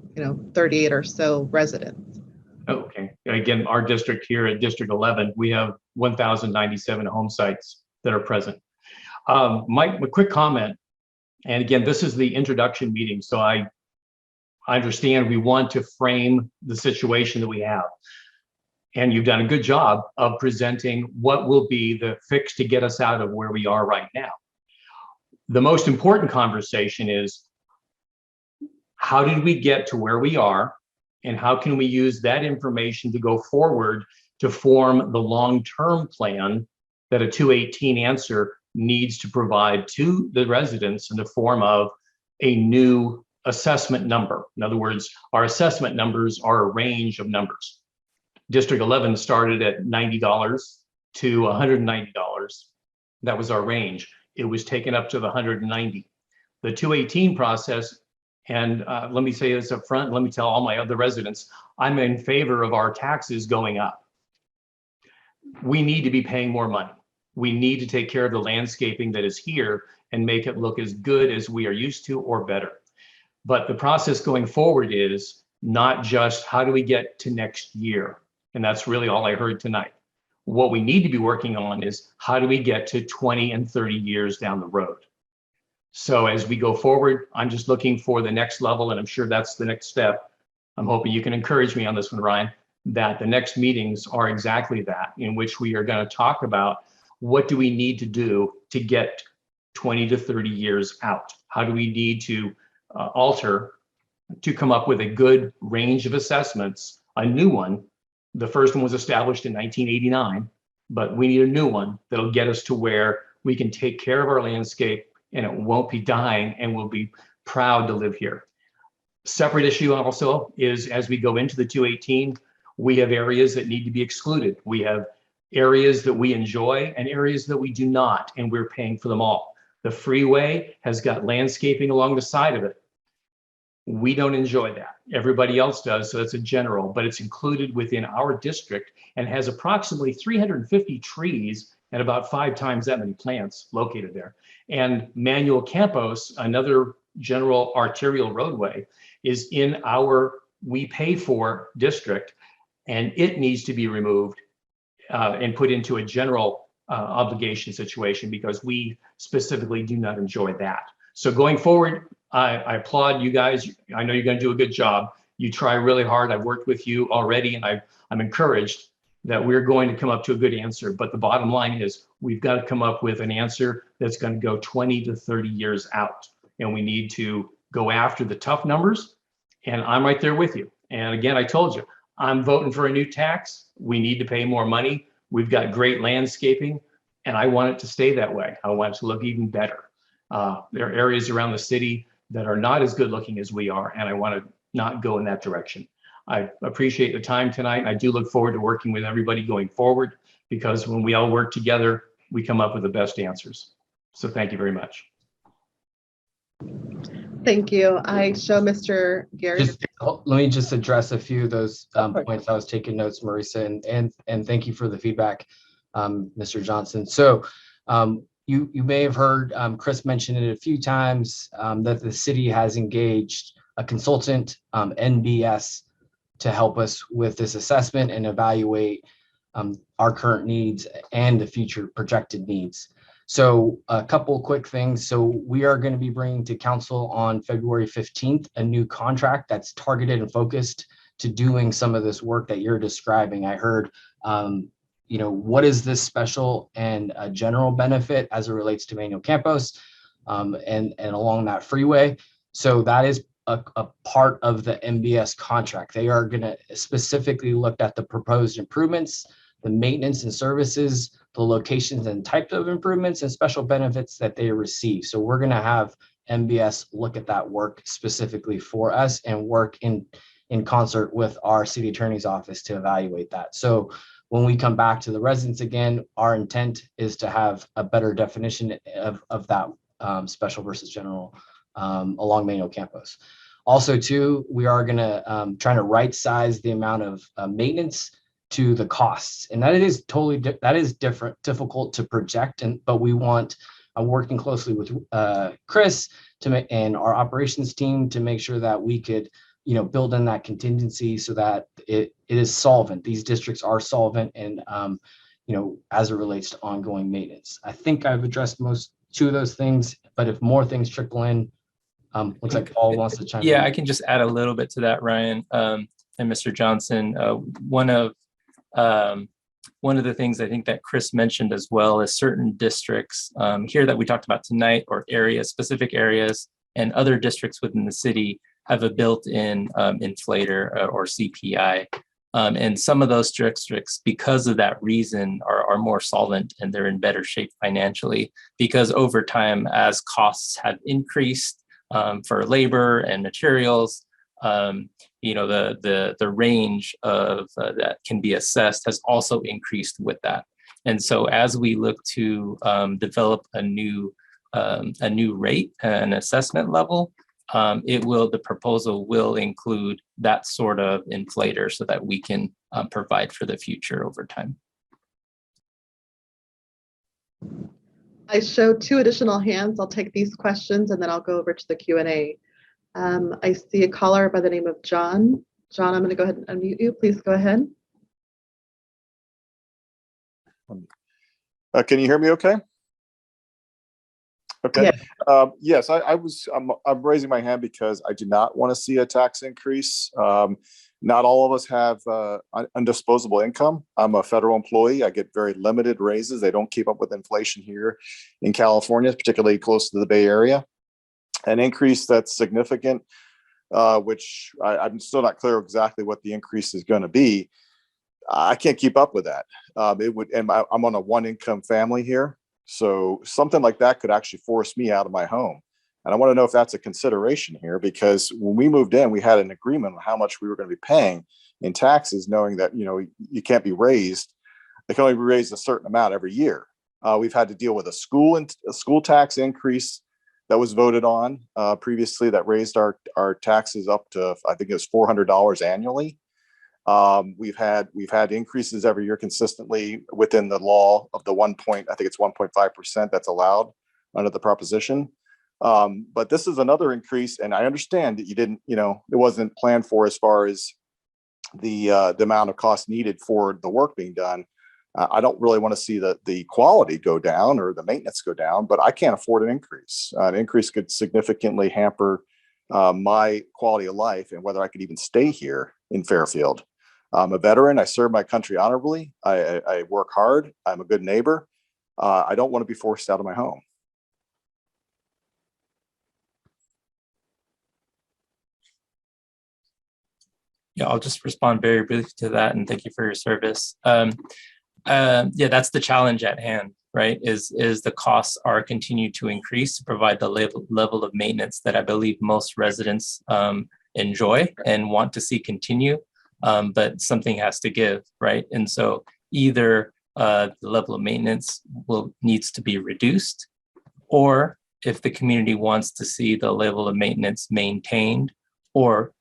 E: 38 or so residents.
F: Oh, okay. Again, our district here at District 11, we have 1,097 home sites that are present. My quick comment, and again, this is the introduction meeting, so I understand we want to frame the situation that we have. And you've done a good job of presenting what will be the fix to get us out of where we are right now. The most important conversation is, how did we get to where we are? And how can we use that information to go forward to form the long-term plan that a 218 answer needs to provide to the residents in the form of a new assessment number. In other words, our assessment numbers are a range of numbers. District 11 started at $90 to $190. That was our range. It was taken up to the 190. The 218 process, and let me say this up front, let me tell all my other residents, I'm in favor of our taxes going up. We need to be paying more money. We need to take care of the landscaping that is here and make it look as good as we are used to or better. But the process going forward is not just how do we get to next year? And that's really all I heard tonight. What we need to be working on is how do we get to 20 and 30 years down the road? So as we go forward, I'm just looking for the next level, and I'm sure that's the next step. I'm hoping you can encourage me on this one, Ryan, that the next meetings are exactly that, in which we are going to talk about what do we need to do to get 20 to 30 years out? How do we need to alter to come up with a good range of assessments, a new one? The first one was established in 1989, but we need a new one that'll get us to where we can take care of our landscape and it won't be dying, and we'll be proud to live here. Separate issue also is, as we go into the 218, we have areas that need to be excluded. We have areas that we enjoy and areas that we do not, and we're paying for them all. The freeway has got landscaping along the side of it. We don't enjoy that. Everybody else does, so that's a general, but it's included within our district and has approximately 350 trees and about 5 times that many plants located there. And Manuel Campos, another general arterial roadway, is in our we pay for district, and it needs to be removed and put into a general obligation situation because we specifically do not enjoy that. So going forward, I applaud you guys. I know you're going to do a good job. You try really hard. I've worked with you already, and I'm encouraged that we're going to come up to a good answer. But the bottom line is we've got to come up with an answer that's going to go 20 to 30 years out. And we need to go after the tough numbers. And I'm right there with you. And again, I told you, I'm voting for a new tax. We need to pay more money. We've got great landscaping, and I want it to stay that way. I want it to look even better. There are areas around the city that are not as good looking as we are, and I want to not go in that direction. I appreciate the time tonight. I do look forward to working with everybody going forward, because when we all work together, we come up with the best answers. So thank you very much.
E: Thank you. I show Mr. Gary.
A: Let me just address a few of those points. I was taking notes, Marisa, and thank you for the feedback, Mr. Johnson. So you may have heard Chris mention it a few times that the city has engaged a consultant, NBS, to help us with this assessment and evaluate our current needs and the future projected needs. So a couple quick things. So we are going to be bringing to council on February 15th a new contract that's targeted and focused to doing some of this work that you're describing. I heard, what is this special and general benefit as it relates to Manuel Campos and along that freeway. So that is a part of the MBS contract. They are going to specifically look at the proposed improvements, the maintenance and services, the locations and types of improvements, and special benefits that they receive. So we're going to have MBS look at that work specifically for us and work in concert with our city attorney's office to evaluate that. So when we come back to the residents again, our intent is to have a better definition of that special versus general along Manuel Campos. Also, too, we are going to try to right size the amount of maintenance to the costs, and that is totally difficult to project. But we want working closely with Chris and our operations team to make sure that we could build in that contingency so that it is solvent. These districts are solvent, and as it relates to ongoing maintenance. I think I've addressed most two of those things, but if more things trickle in, looks like Paul wants to chime in.
B: Yeah, I can just add a little bit to that, Ryan, and Mr. Johnson. One of the things I think that Chris mentioned as well is certain districts here that we talked about tonight, or areas, specific areas, and other districts within the city have a built-in inflator or CPI. And some of those districts, because of that reason, are more solvent and they're in better shape financially, because over time, as costs have increased for labor and materials, the range of that can be assessed has also increased with that. And so as we look to develop a new rate, an assessment level, the proposal will include that sort of inflator so that we can provide for the future over time.
E: I show two additional hands. I'll take these questions and then I'll go over to the Q&A. I see a caller by the name of John. John, I'm going to go ahead and unmute you. Please go ahead.
G: Can you hear me okay? Okay.
E: Yeah.
G: Yes, I'm raising my hand because I do not want to see a tax increase. Not all of us have undisposable income. I'm a federal employee. I get very limited raises. They don't keep up with inflation here in California, particularly close to the Bay Area. An increase that's significant, which I'm still not clear exactly what the increase is going to be. I can't keep up with that. And I'm on a one-income family here. So something like that could actually force me out of my home. And I want to know if that's a consideration here, because when we moved in, we had an agreement on how much we were going to be paying in taxes, knowing that, you can't be raised. They can only be raised a certain amount every year. We've had to deal with a school tax increase that was voted on previously that raised our taxes up to, I think it was $400 annually. We've had increases every year consistently within the law of the I think it's 1.5% that's allowed under the proposition. But this is another increase, and I understand that you didn't, it wasn't planned for as far as the amount of cost needed for the work being done. I don't really want to see the quality go down or the maintenance go down, but I can't afford an increase. An increase could significantly hamper my quality of life and whether I could even stay here in Fairfield. I'm a veteran. I serve my country honorably. I work hard. I'm a good neighbor. I don't want to be forced out of my home.
B: Yeah, I'll just respond very briefly to that, and thank you for your service. Yeah, that's the challenge at hand, right? Is the costs are continue to increase to provide the level of maintenance that I believe most residents enjoy and want to see continue. But something has to give, right? And so either the level of maintenance needs to be reduced, or if the community wants to see the level of maintenance maintained, or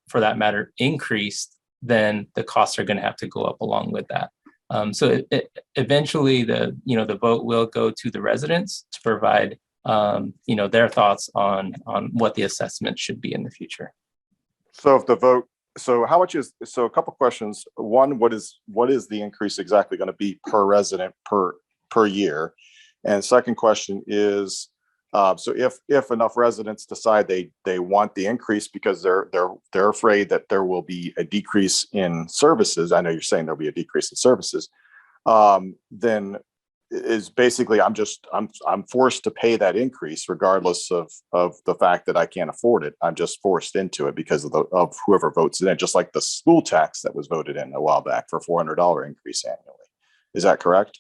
B: for that matter, increased, then the costs are going to have to go up along with that. So eventually the vote will go to the residents to provide, their thoughts on what the assessment should be in the future.
G: So if the vote, so how much is, so a couple questions. One, what is the increase exactly going to be per resident per year? And second question is, so if enough residents decide they want the increase because they're afraid that there will be a decrease in services, I know you're saying there'll be a decrease in services, then is basically I'm forced to pay that increase regardless of the fact that I can't afford it. I'm just forced into it because of whoever votes it in, just like the school tax that was voted in a while back for $400 increase annually. Is that correct?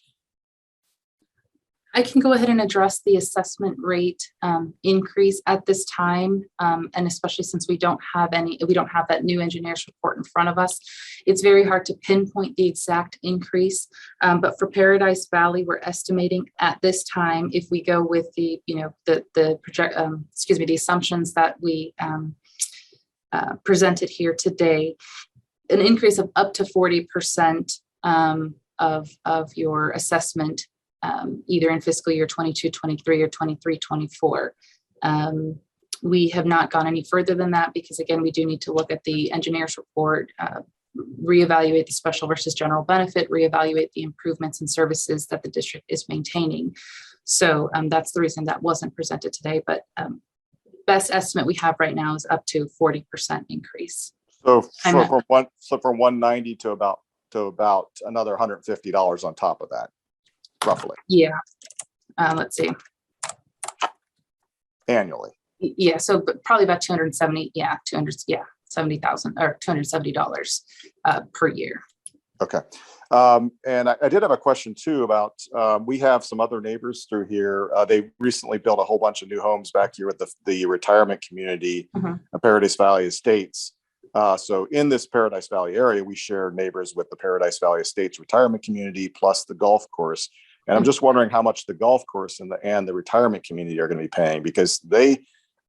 D: I can go ahead and address the assessment rate increase at this time, and especially since we don't have that new engineer's report in front of us. It's very hard to pinpoint the exact increase, but for Paradise Valley, we're estimating at this time, if we go with the assumptions that we presented here today, an increase of up to 40% of your assessment. Either in fiscal year 22-23 or 23-24. We have not gone any further than that because, again, we do need to look at the engineer's report, reevaluate the special versus general benefit, reevaluate the improvements and services that the district is maintaining. So that's the reason that wasn't presented today, but best estimate we have right now is up to 40% increase.
G: So
D: I'm
G: from
D: not-
G: from 190 to about another $150 on top of that, roughly,
D: Yeah. Let's see.
G: annually.
D: Yeah, so probably about 270, yeah, 70,000 or $270 per year.
G: Okay. And I did have a question too about, we have some other neighbors through here. They recently built a whole bunch of new homes back here at the retirement community, Paradise Valley Estates. So in this Paradise Valley area, we share neighbors with the Paradise Valley Estates retirement community plus the golf course. And I'm just wondering how much the golf course and the retirement community are going to be paying, because they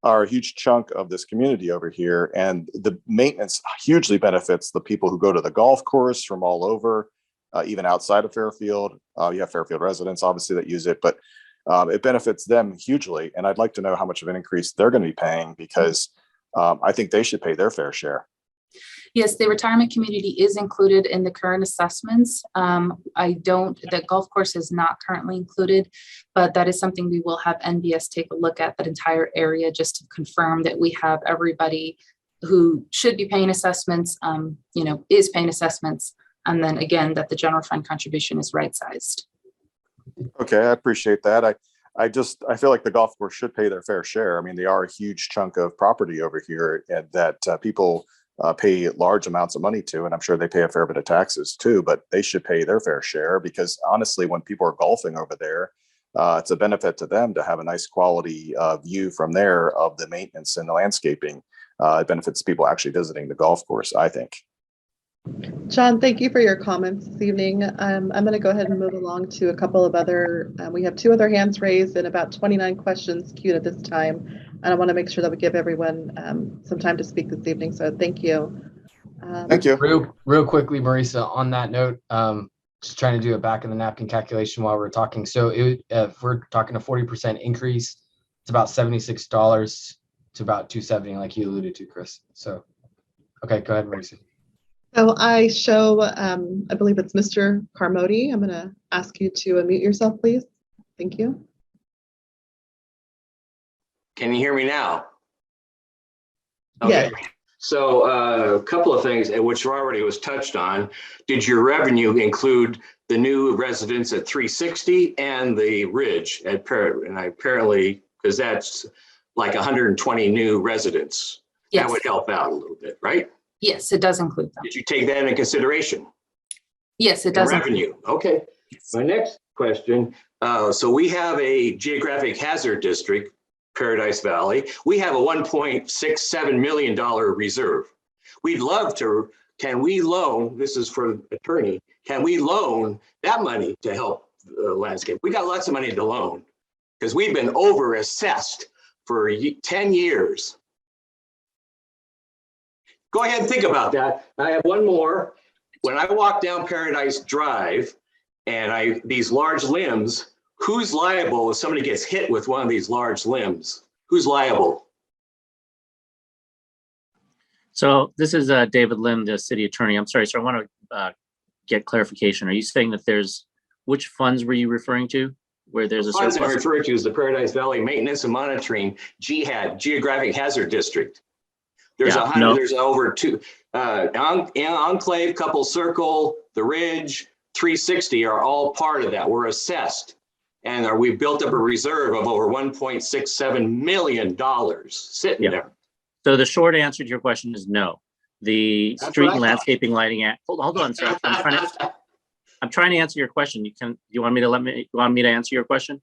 G: are a huge chunk of this community over here. And the maintenance hugely benefits the people who go to the golf course from all over, even outside of Fairfield. You have Fairfield residents, obviously, that use it, but it benefits them hugely. And I'd like to know how much of an increase they're going to be paying, because I think they should pay their fair share.
D: Yes, the retirement community is included in the current assessments. The golf course is not currently included, but that is something we will have NBS take a look at that entire area just to confirm that we have everybody who should be paying assessments, is paying assessments. And then again, that the general fund contribution is right-sized.
G: Okay, I appreciate that. I feel like the golf course should pay their fair share. I mean, they are a huge chunk of property over here, and that people pay large amounts of money to, and I'm sure they pay a fair bit of taxes too, but they should pay their fair share, because honestly, when people are golfing over there, it's a benefit to them to have a nice quality view from there of the maintenance and the landscaping. It benefits people actually visiting the golf course, I think.
E: John, thank you for your comments this evening. I'm going to go ahead and move along to a couple of other, we have 2 other hands raised and about 29 questions queued at this time. And I want to make sure that we give everyone some time to speak this evening. So thank you.
G: Thank you.
A: Real quickly, Marisa, on that note, just trying to do a back of the napkin calculation while we're talking. So if we're talking a 40% increase, it's about $76 to about $270, like you alluded to, Chris. So, okay, go ahead, Marisa.
E: So I show, I believe it's Mr. Carmody. I'm going to ask you to unmute yourself, please. Thank you.
H: Can you hear me now? Okay.
E: Yes.
H: So a couple of things, which already was touched on. Did your revenue include the new residents at 360 and the Ridge at Parrot? And apparently, because that's like 120 new residents,
D: Yes.
H: that would help out a little bit, right?
D: Yes, it does include them.
H: Did you take that into consideration?
D: Yes, it
H: The
D: does.
H: revenue. Okay. My next question. So we have a geographic hazard district, Paradise Valley. We have a $1.67 million reserve. We'd love to, can we loan, this is for the attorney, can we loan that money to help the landscape? We got lots of money to loan because we've been over assessed for 10 years. Go ahead and think about that. I have one more. When I walk down Paradise Drive and these large limbs, who's liable if somebody gets hit with one of these large limbs? Who's liable?
C: So this is David Lim, the city attorney. I'm sorry, so I want to get clarification. Are you saying that which funds were you referring to? Where there's a
H: Funds I'm
C: surplus?
H: referring to is the Paradise Valley Maintenance and Monitoring GHAD, Geographic Hazard District. There's there's over 2, Enclave, Couple Circle, the Ridge, 360 are all part of that. We're assessed. And we built up a reserve of over $1.67 million sitting there.
C: So the short answer to your question is no. The
H: That's
C: Street
H: what I
C: and
H: thought.
C: Landscaping Lighting Act. Hold on, sir. I'm trying to answer your question. You want me to answer your question?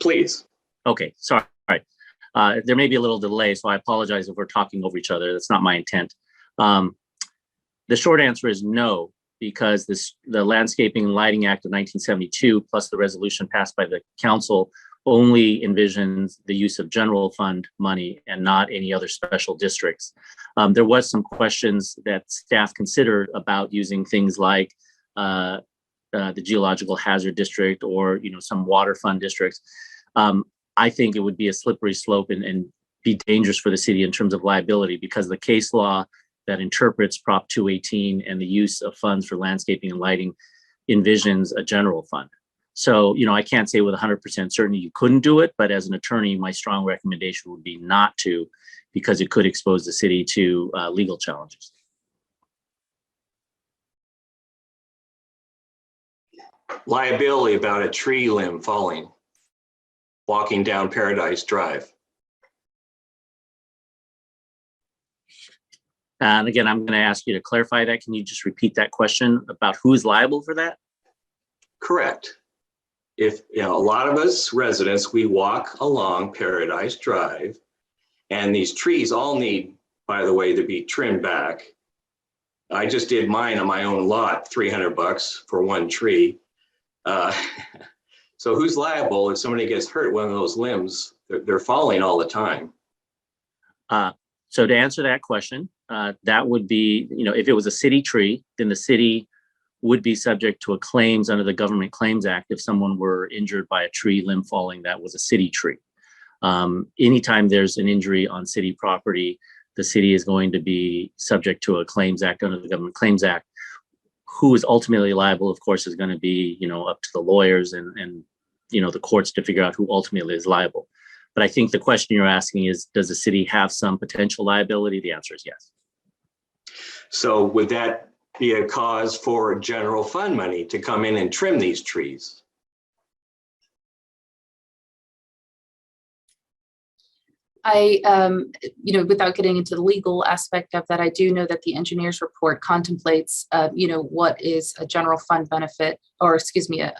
H: Please.
C: Okay, sorry. All right. There may be a little delay, so I apologize if we're talking over each other. That's not my intent. The short answer is no, because the Landscaping and Lighting Act of 1972, plus the resolution passed by the council, only envisions the use of general fund money and not any other special districts. There was some questions that staff considered about using things like the geological hazard district or some water fund districts. I think it would be a slippery slope and be dangerous for the city in terms of liability, because the case law that interprets Prop 218 and the use of funds for landscaping and lighting envisions a general fund. So, I can't say with 100% certainty you couldn't do it, but as an attorney, my strong recommendation would be not to, because it could expose the city to legal challenges.
H: Liability about a tree limb falling, walking down Paradise Drive.
C: And again, I'm going to ask you to clarify that. Can you just repeat that question about who is liable for that?
H: Correct. If, a lot of us residents, we walk along Paradise Drive, and these trees all need, by the way, to be trimmed back. I just did mine on my own lot, $300 for one tree. So who's liable if somebody gets hurt, one of those limbs? They're falling all the time.
C: So to answer that question, that would be, if it was a city tree, then the city would be subject to a claims under the Government Claims Act if someone were injured by a tree limb falling that was a city tree. Anytime there's an injury on city property, the city is going to be subject to a claims act under the Government Claims Act. Who is ultimately liable, of course, is going to be, up to the lawyers and the courts to figure out who ultimately is liable. But I think the question you're asking is, does the city have some potential liability? The answer is yes.
H: So would that be a cause for general fund money to come in and trim these trees?
D: Without getting into the legal aspect of that, I do know that the engineer's report contemplates, what is a general fund benefit, or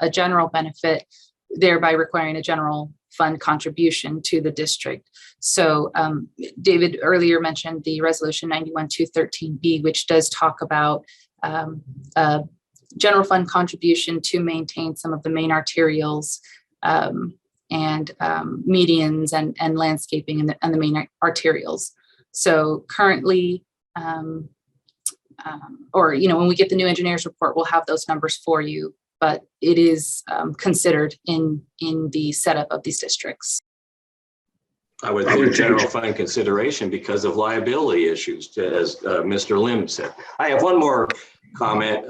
D: a general benefit, thereby requiring a general fund contribution to the district. So David earlier mentioned the resolution 91-213B, which does talk about general fund contribution to maintain some of the main arterials and medians and landscaping and the main arterials. So currently, when we get the new engineer's report, we'll have those numbers for you, but it is considered in the setup of these districts.
H: I would think general fund consideration because of liability issues, as Mr. Lim said. I have one more comment.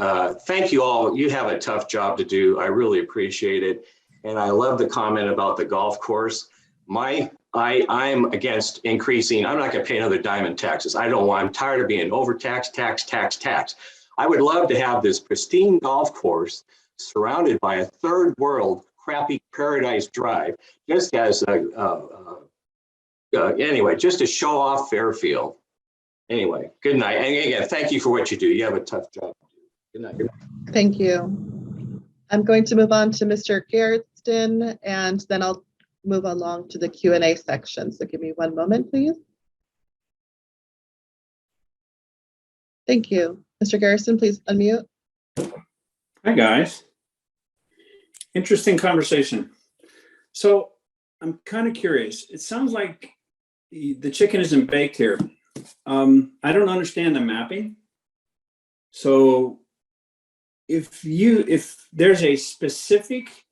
H: Thank you all. You have a tough job to do. I really appreciate it. And I love the comment about the golf course. I'm against increasing. I'm not going to pay another dime in taxes. I'm tired of being overtaxed, tax. I would love to have this pristine golf course surrounded by a third world crappy Paradise Drive, just as anyway, just to show off Fairfield. Anyway, good night. And again, thank you for what you do. You have a tough job. Good night.
E: Thank you. I'm going to move on to Mr. Garretson, and then I'll move along to the Q&A section. So give me one moment, please. Thank you. Mr. Garrison, please unmute.
I: Hi, guys. Interesting conversation. So I'm kind of curious. It sounds like the chicken isn't baked here. I don't understand the mapping. So if there's a specific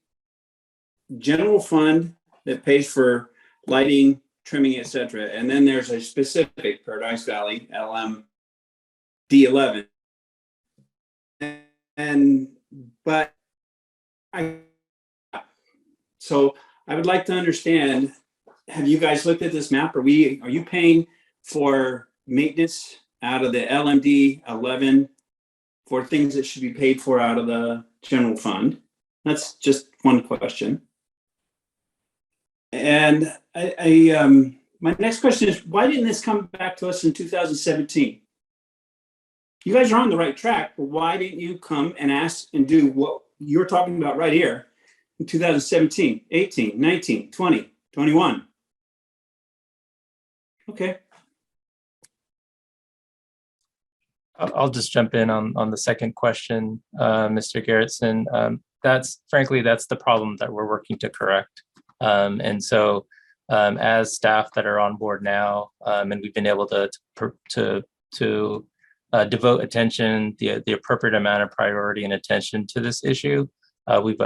I: general fund that pays for lighting, trimming, etc., and then there's a specific Paradise Valley LLMD so I would like to understand, have you guys looked at this map? Are you paying for maintenance out of the LMD 11 for things that should be paid for out of the general fund? That's just one question. And my next question is, why didn't this come back to us in 2017? You guys are on the right track, but why didn't you come and ask and do what you're talking about right here in 2017, 18, 19, 20, 21? Okay.
B: I'll just jump in on the second question, Mr. Garretson. That's the problem that we're working to correct. And so as staff that are on board now, and we've been able to devote attention, the appropriate amount of priority and attention to this issue. We've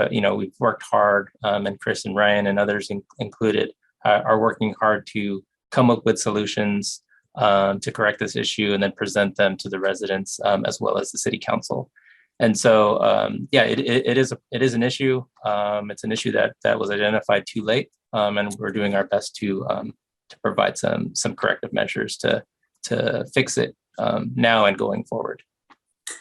B: worked hard, and Chris and Ryan and others included are working hard to come up with solutions to correct this issue and then present them to the residents as well as the city council. And so, yeah, it is an issue. It's an issue that was identified too late, and we're doing our best to provide some corrective measures to fix it now and going forward.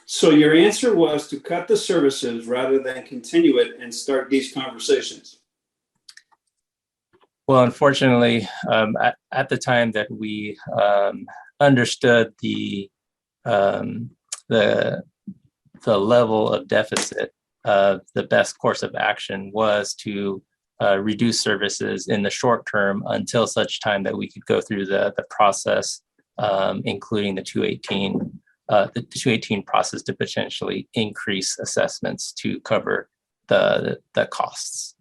I: So your answer was to cut the services rather than continue it and start these conversations.
B: Well, unfortunately, at the time that we understood the level of deficit, the best course of action was to reduce services in the short term until such time that we could go through the process, including the 218 process to potentially increase assessments to cover the costs.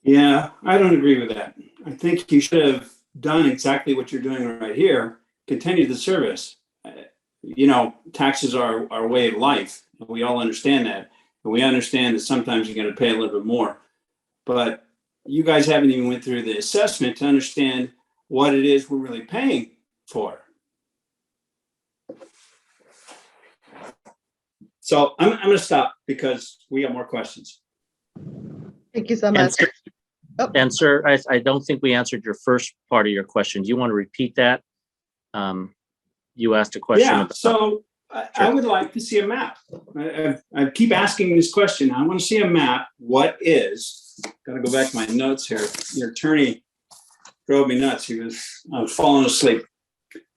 I: Yeah, I don't agree with that. I think you should have done exactly what you're doing right here, continue the service. Taxes are our way of life. We all understand that. And we understand that sometimes you're going to pay a little bit more. But you guys haven't even went through the assessment to understand what it is we're really paying for. So I'm going to stop because we got more questions.
E: Thank you so much.
C: And sir, I don't think we answered your first part of your question. Do you want to repeat that? You asked a question.
I: Yeah, so I would like to see a map. I keep asking this question. I want to see a map. What is, got to go back to my notes here. Your attorney drove me nuts. I was falling asleep.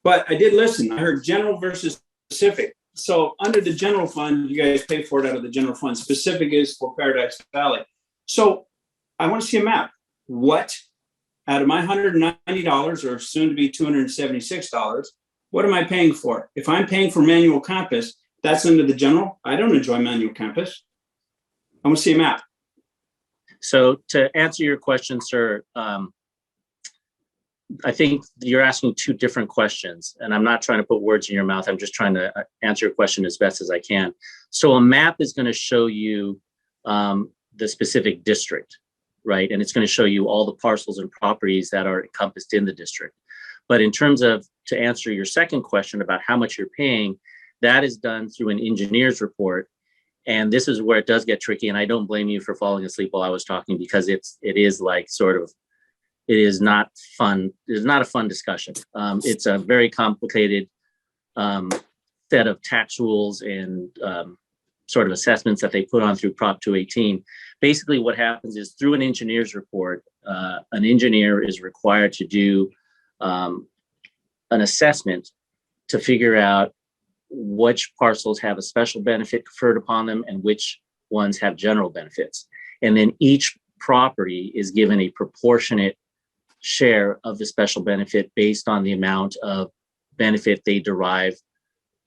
I: But I did listen. I heard general versus specific. So under the general fund, you guys pay for it out of the general fund. Specific is for Paradise Valley. So I want to see a map. What, out of my $190 or soon to be $276, what am I paying for? If I'm paying for manual compass, that's under the general. I don't enjoy manual compass. I want to see a map.
C: So to answer your question, sir, I think you're asking two different questions, and I'm not trying to put words in your mouth. I'm just trying to answer your question as best as I can. So a map is going to show you the specific district, right? And it's going to show you all the parcels and properties that are encompassed in the district. But in terms of, to answer your second question about how much you're paying, that is done through an engineer's report. And this is where it does get tricky. And I don't blame you for falling asleep while I was talking, because it is like sort of, it is not fun. It is not a fun discussion. It's a very complicated set of tax rules and sort of assessments that they put on through Prop 218. Basically what happens is through an engineer's report, an engineer is required to do an assessment to figure out which parcels have a special benefit conferred upon them and which ones have general benefits. And then each property is given a proportionate share of the special benefit based on the amount of benefit they derive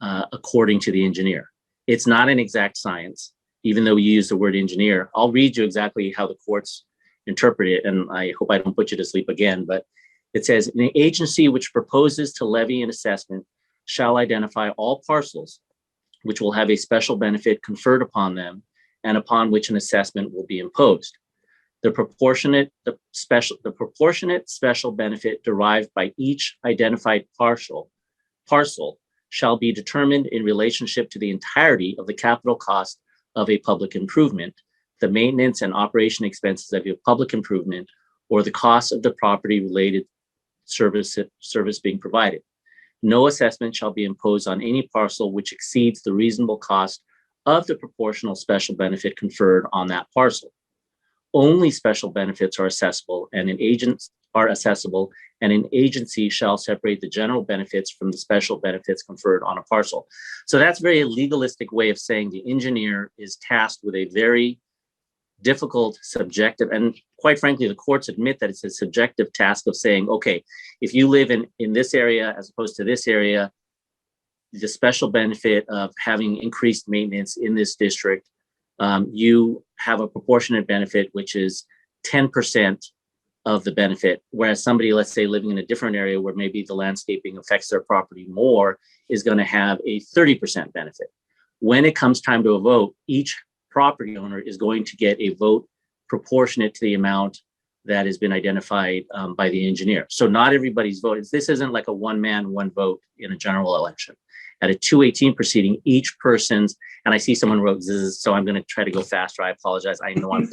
C: according to the engineer. It's not an exact science, even though you use the word engineer. I'll read you exactly how the courts interpret it, and I hope I don't put you to sleep again, but it says, an agency which proposes to levy an assessment shall identify all parcels which will have a special benefit conferred upon them and upon which an assessment will be imposed. The proportionate special benefit derived by each identified parcel shall be determined in relationship to the entirety of the capital cost of a public improvement, the maintenance and operation expenses of a public improvement, or the cost of the property related service being provided. No assessment shall be imposed on any parcel which exceeds the reasonable cost of the proportional special benefit conferred on that parcel. Only special benefits are accessible, and an agency shall separate the general benefits from the special benefits conferred on a parcel. So that's a very legalistic way of saying the engineer is tasked with a very difficult, subjective, and quite frankly, the courts admit that it's a subjective task of saying, okay, if you live in this area as opposed to this area, the special benefit of having increased maintenance in this district, you have a proportionate benefit, which is 10% of the benefit, whereas somebody, let's say, living in a different area where maybe the landscaping affects their property more, is going to have a 30% benefit. When it comes time to a vote, each property owner is going to get a vote proportionate to the amount that has been identified by the engineer. So not everybody's vote. This isn't like a one man, one vote in a general election. At a 218 proceeding, each person's, and I see someone wrote Zzz, so I'm going to try to go faster. I apologize. I know I'm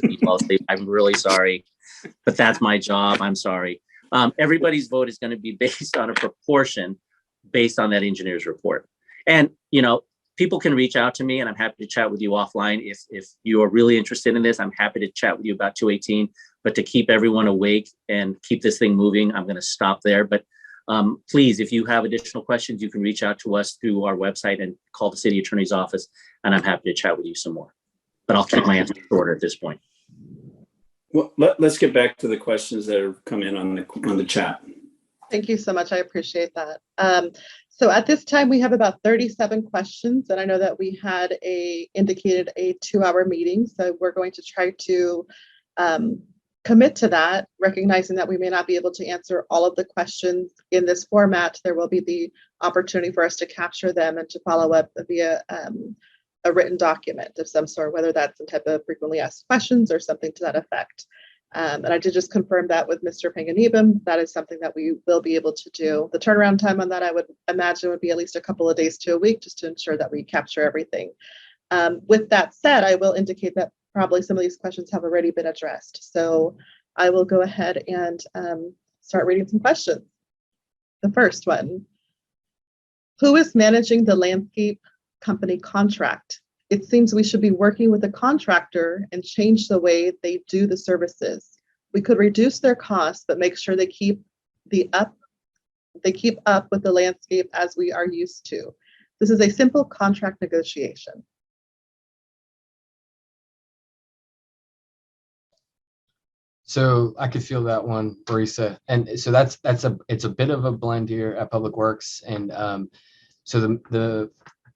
C: I'm really sorry, but that's my job. I'm sorry. Everybody's vote is going to be based on a proportion based on that engineer's report. And, you know, people can reach out to me and I'm happy to chat with you offline. If you are really interested in this, I'm happy to chat with you about 218, but to keep everyone awake and keep this thing moving, I'm going to stop there. But please, if you have additional questions, you can reach out to us through our website and call the city attorney's office, and I'm happy to chat with you some more. But I'll keep my answer shorter at this point.
I: Well, let's get back to the questions that have come in on the chat.
E: Thank you so much. I appreciate that. So at this time, we have about 37 questions, and I know that we had indicated a 2-hour meeting. So we're going to try to commit to that, recognizing that we may not be able to answer all of the questions in this format. There will be the opportunity for us to capture them and to follow up via a written document of some sort, whether that's some type of frequently asked questions or something to that effect. And I did just confirm that with Mr. Panganibam. That is something that we will be able to do. The turnaround time on that, I would imagine, would be at least a couple of days to a week, just to ensure that we capture everything. With that said, I will indicate that probably some of these questions have already been addressed. So I will go ahead and start reading some questions. The first one: who is managing the landscape company contract? It seems we should be working with a contractor and change the way they do the services. We could reduce their costs, but make sure they keep up with the landscape as we are used to. This is a simple contract negotiation.
A: So I could feel that one, Marisa. And so it's a bit of a blend here at Public Works. And so the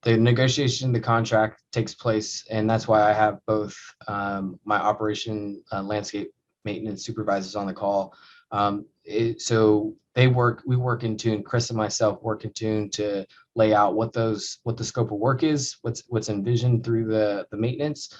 A: negotiation, the contract takes place, and that's why I have both my operation landscape maintenance supervisors on the call. So we work in tune. Chris and myself work in tune to lay out what the scope of work is, what's envisioned through the maintenance,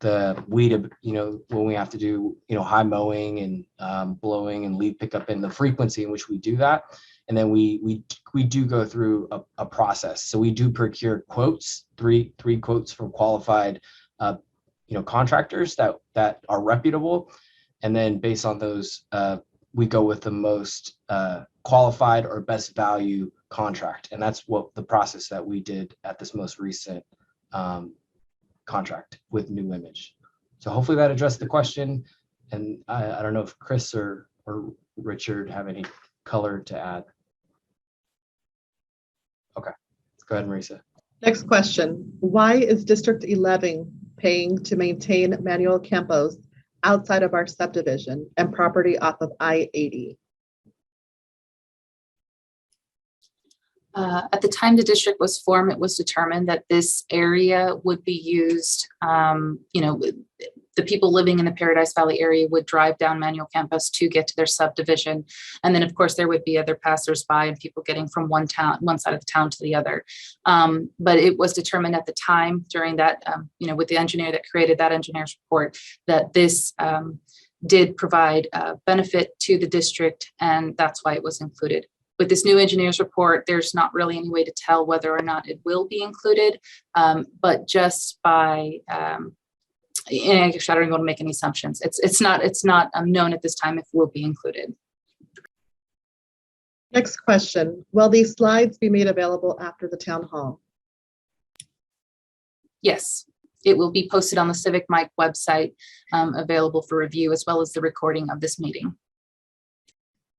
A: the weed, when we have to do, high mowing and blowing and leaf pickup, and the frequency in which we do that. And then we do go through a process. So we do procure quotes, three quotes from qualified, contractors that are reputable. And then based on those, we go with the most qualified or best value contract. And that's what the process that we did at this most recent contract with New Image. So hopefully that addressed the question. And I don't know if Chris or Richard have any color to add. Okay, let's go ahead, Marisa.
E: Next question: why is District 11 paying to maintain manual campos outside of our subdivision and property off of I-80?
D: At the time the district was formed, it was determined that this area would be used, the people living in the Paradise Valley area would drive down Manuel Campos to get to their subdivision. And then of course there would be other passersby and people getting from one side of the town to the other. But it was determined at the time during that, with the engineer that created that engineer's report, that this did provide benefit to the district, and that's why it was included. With this new engineer's report, there's not really any way to tell whether or not it will be included, but just by, and I don't even want to make any assumptions. It's not known at this time if it will be included.
E: Next question: will these slides be made available after the town hall?
D: Yes, it will be posted on the Civic Mike website, available for review, as well as the recording of this meeting.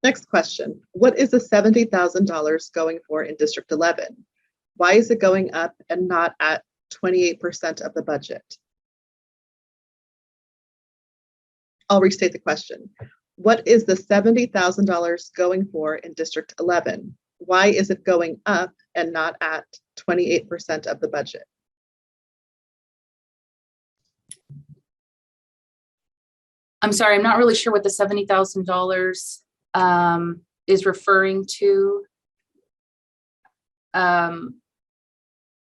E: Next question: what is the $70,000 going for in District 11? Why is it going up and not at 28% of the budget? I'll restate the question. What is the $70,000 going for in District 11? Why is it going up and not at 28% of the budget?
D: I'm sorry, I'm not really sure what the $70,000 is referring to.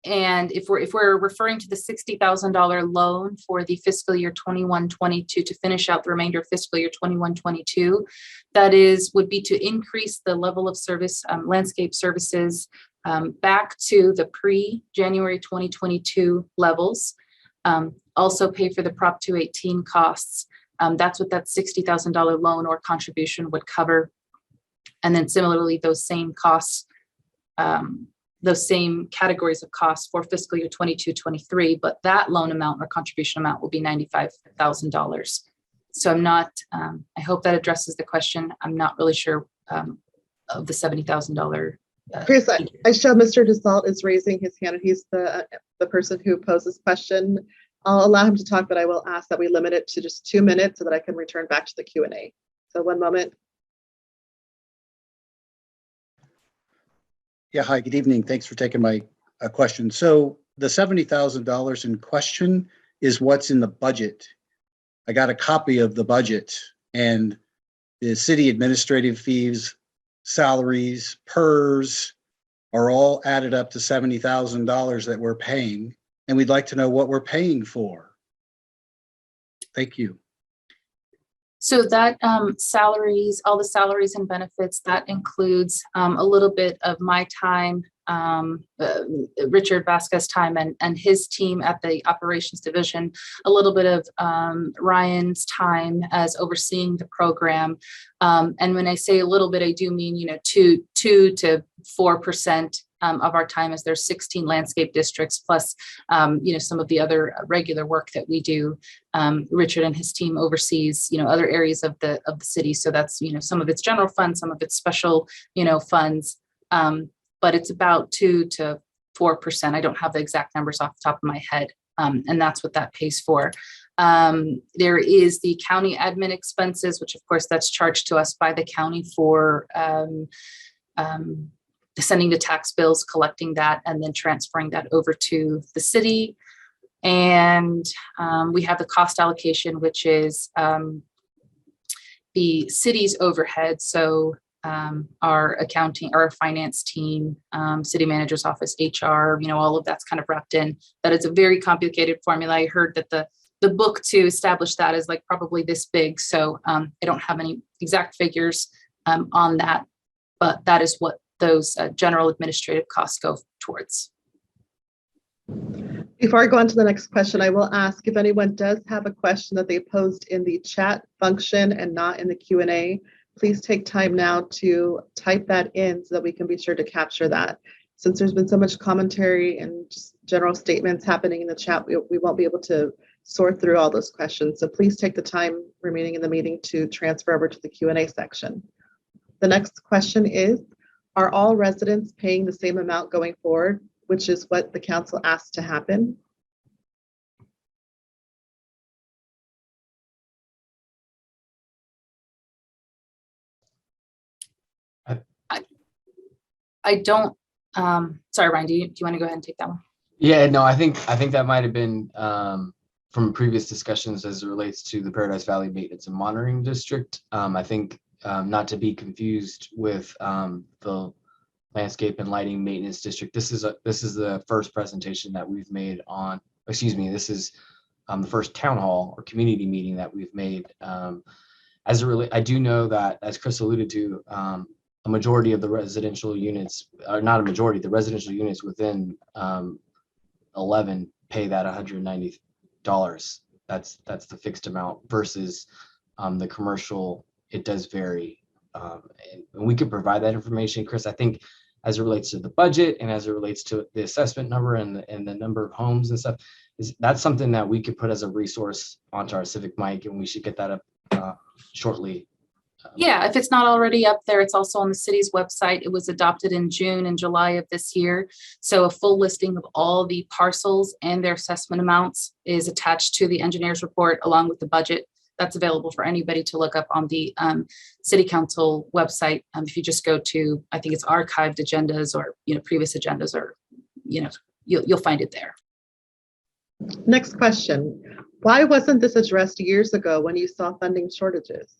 D: And if we're referring to the $60,000 loan for the fiscal year 21-22 to finish out the remainder of fiscal year 21-22, that would be to increase the level of service, landscape services back to the pre-January 2022 levels. Also pay for the Prop 218 costs. That's what that $60,000 loan or contribution would cover. And then similarly, those same costs, those same categories of costs for fiscal year 22-23, but that loan amount or contribution amount will be $95,000. So I'm not, I hope that addresses the question. I'm not really sure of the $70,000.
E: Chris, I show Mr. DeSalt is raising his hand, and he's the person who posed this question. I'll allow him to talk, but I will ask that we limit it to just 2 minutes so that I can return back to the Q&A. So 1 moment.
J: Yeah, hi, good evening. Thanks for taking my question. So the $70,000 in question is what's in the budget. I got a copy of the budget, and the city administrative fees, salaries, PERS are all added up to $70,000 that we're paying, and we'd like to know what we're paying for. Thank you.
D: So that salaries, all the salaries and benefits, that includes a little bit of my time, Richard Vasquez's time and his team at the operations division, a little bit of Ryan's time as overseeing the program. And when I say a little bit, I do mean, 2 to 4% of our time, as there's 16 landscape districts plus, some of the other regular work that we do. Richard and his team oversees, other areas of the city. So that's, some of its general funds, some of its special, funds. But it's about 2 to 4%. I don't have the exact numbers off the top of my head. And that's what that pays for. There is the county admin expenses, which of course that's charged to us by the county for sending the tax bills, collecting that, and then transferring that over to the city. And we have the cost allocation, which is the city's overhead. So our accounting, our finance team, city manager's office, HR, all of that's kind of wrapped in. That it's a very complicated formula. I heard that the book to establish that is like probably this big. So I don't have any exact figures on that, but that is what those general administrative costs go towards.
E: Before I go on to the next question, I will ask if anyone does have a question that they posed in the chat function and not in the Q&A, please take time now to type that in so that we can be sure to capture that. Since there's been so much commentary and just general statements happening in the chat, we won't be able to sort through all those questions. So please take the time remaining in the meeting to transfer over to the Q&A section. The next question is, are all residents paying the same amount going forward, which is what the council asked to happen?
D: I don't, sorry, Ryan, do you want to go ahead and take that one?
A: Yeah, no, I think that might have been from previous discussions as it relates to the Paradise Valley Maintenance and Monitoring District. I think not to be confused with the Landscape and Lighting Maintenance District. This is the first presentation that we've made on, this is the first town hall or community meeting that we've made. As it relates, I do know that, as Chris alluded to, a majority of the residential units, or not a majority, the residential units within 11 pay that $190. That's the fixed amount versus the commercial. It does vary, and we could provide that information, Chris. I think as it relates to the budget and as it relates to the assessment number and the number of homes and stuff, that's something that we could put as a resource onto our Civic Mic, and we should get that up shortly.
D: Yeah, if it's not already up there, it's also on the city's website. It was adopted in June and July of this year. So a full listing of all the parcels and their assessment amounts is attached to the engineer's report along with the budget. That's available for anybody to look up on the city council website. If you just go to, I think it's archived agendas or previous agendas, or you'll find it there.
E: Next question. Why wasn't this addressed years ago when you saw funding shortages?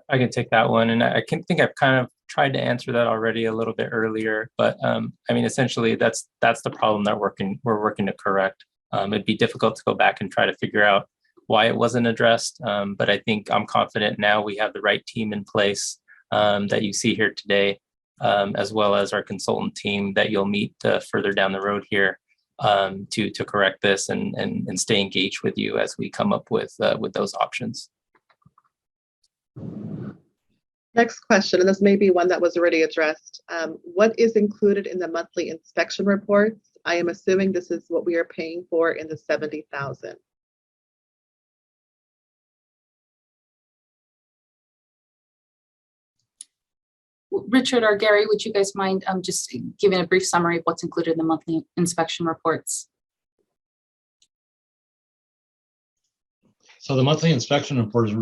B: I can take that one. And I think I've kind of tried to answer that already a little bit earlier, but I mean, essentially, that's the problem that we're working to correct. It'd be difficult to go back and try to figure out why it wasn't addressed, but I think I'm confident now we have the right team in place that you see here today, as well as our consultant team that you'll meet further down the road here to correct this and stay engaged with you as we come up with those options.
E: Next question, and this may be one that was already addressed. What is included in the monthly inspection reports? I am assuming this is what we are paying for in the 70,000.
D: Richard or Gary, would you guys mind just giving a brief summary of what's included in the monthly inspection reports?
K: So the monthly inspection report is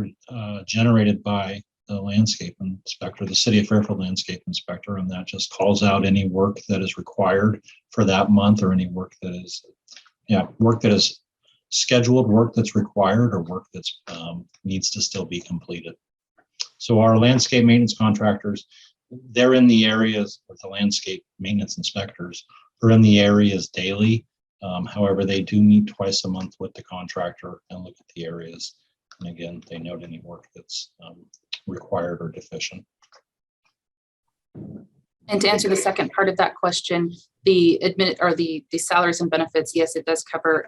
K: generated by the landscape inspector, the City of Fairfield landscape inspector, and that just calls out any work that is required for that month, or any work that is, work that is scheduled, work that's required, or work that's needs to still be completed. So our landscape maintenance contractors, they're in the areas, with the landscape maintenance inspectors are in the areas daily. However, they do meet twice a month with the contractor and look at the areas. And again, they note any work that's required or deficient.
D: And to answer the second part of that question, the salaries and benefits, yes, it does cover,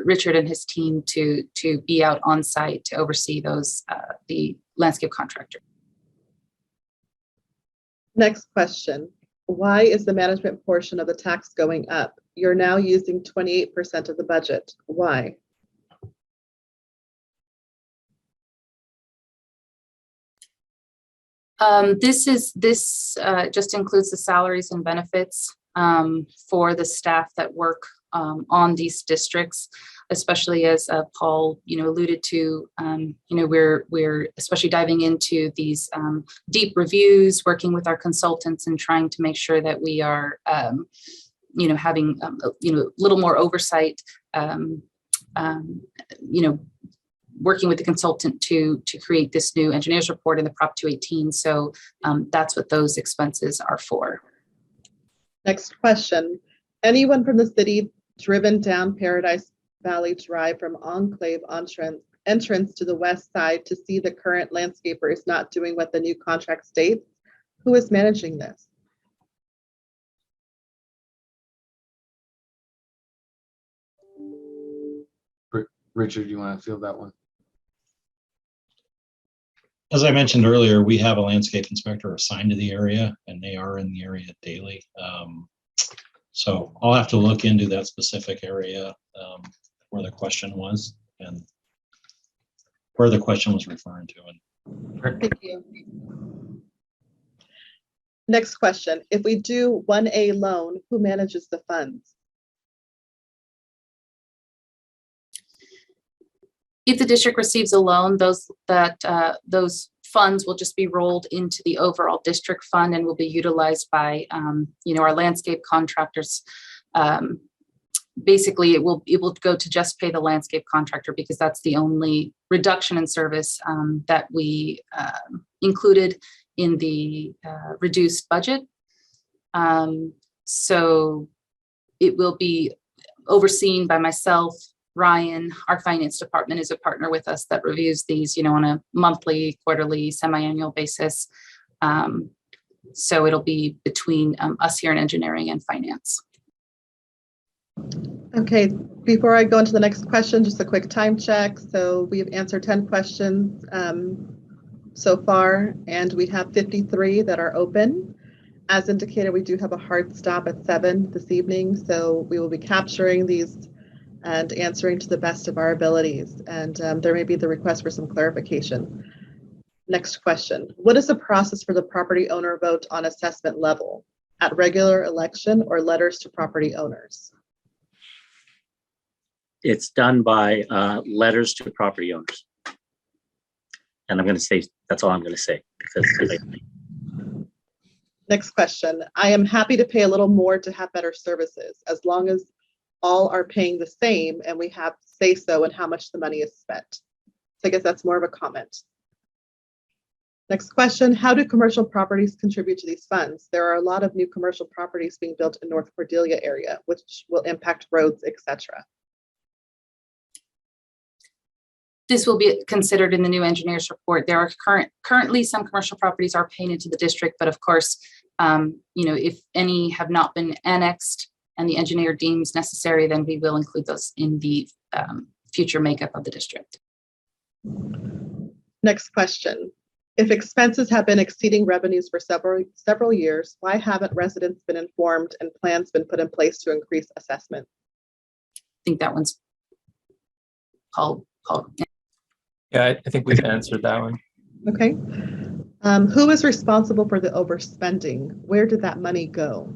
D: Richard and his team to be out on site to oversee those, the landscape contractor.
E: Next question. Why is the management portion of the tax going up? You're now using 28% of the budget. Why?
D: This just includes the salaries and benefits for the staff that work on these districts, especially as Paul, alluded to. We're especially diving into these deep reviews, working with our consultants, and trying to make sure that we are, having a little more oversight. Working with the consultant to create this new engineer's report in the Prop 218. So that's what those expenses are for.
E: Next question. Anyone from the city driven down Paradise Valley Drive from Enclave entrance to the west side to see the current landscaper is not doing what the new contract states? Who is managing this?
A: Richard, you want to field that one?
K: As I mentioned earlier, we have a landscape inspector assigned to the area, and they are in the area daily. So I'll have to look into that specific area where the question was and where the question was referring to.
E: Thank you. Next question. If we do 1A loan, who manages the funds?
D: If the district receives a loan, those funds will just be rolled into the overall district fund and will be utilized by our landscape contractors. Basically, it will go to just pay the landscape contractor, because that's the only reduction in service that we included in the reduced budget. So it will be overseen by myself. Ryan, our finance department, is a partner with us that reviews these, on a monthly, quarterly, semi-annual basis. So it'll be between us here in engineering and finance.
E: Okay, before I go into the next question, just a quick time check. So we have answered 10 questions so far, and we have 53 that are open. As indicated, we do have a hard stop at 7 this evening, so we will be capturing these and answering to the best of our abilities. And there may be the request for some clarification. Next question. What is the process for the property owner vote on assessment level? At regular election or letters to property owners?
C: It's done by letters to property owners. And I'm going to say, that's all I'm going to say, because
E: Next question. I am happy to pay a little more to have better services, as long as all are paying the same and we have say so in how much the money is spent. So I guess that's more of a comment. Next question, how do commercial properties contribute to these funds? There are a lot of new commercial properties being built in North Cordelia area, which will impact roads, etc.
D: This will be considered in the new engineer's report. There are currently some commercial properties are paying into the district, but of course, if any have not been annexed and the engineer deems necessary, then we will include those in the future makeup of the district.
E: Next question. If expenses have been exceeding revenues for several years, why haven't residents been informed and plans been put in place to increase assessment?
D: I think that one's called.
B: Yeah, I think we've answered that one.
E: Okay. Who is responsible for the overspending? Where did that money go?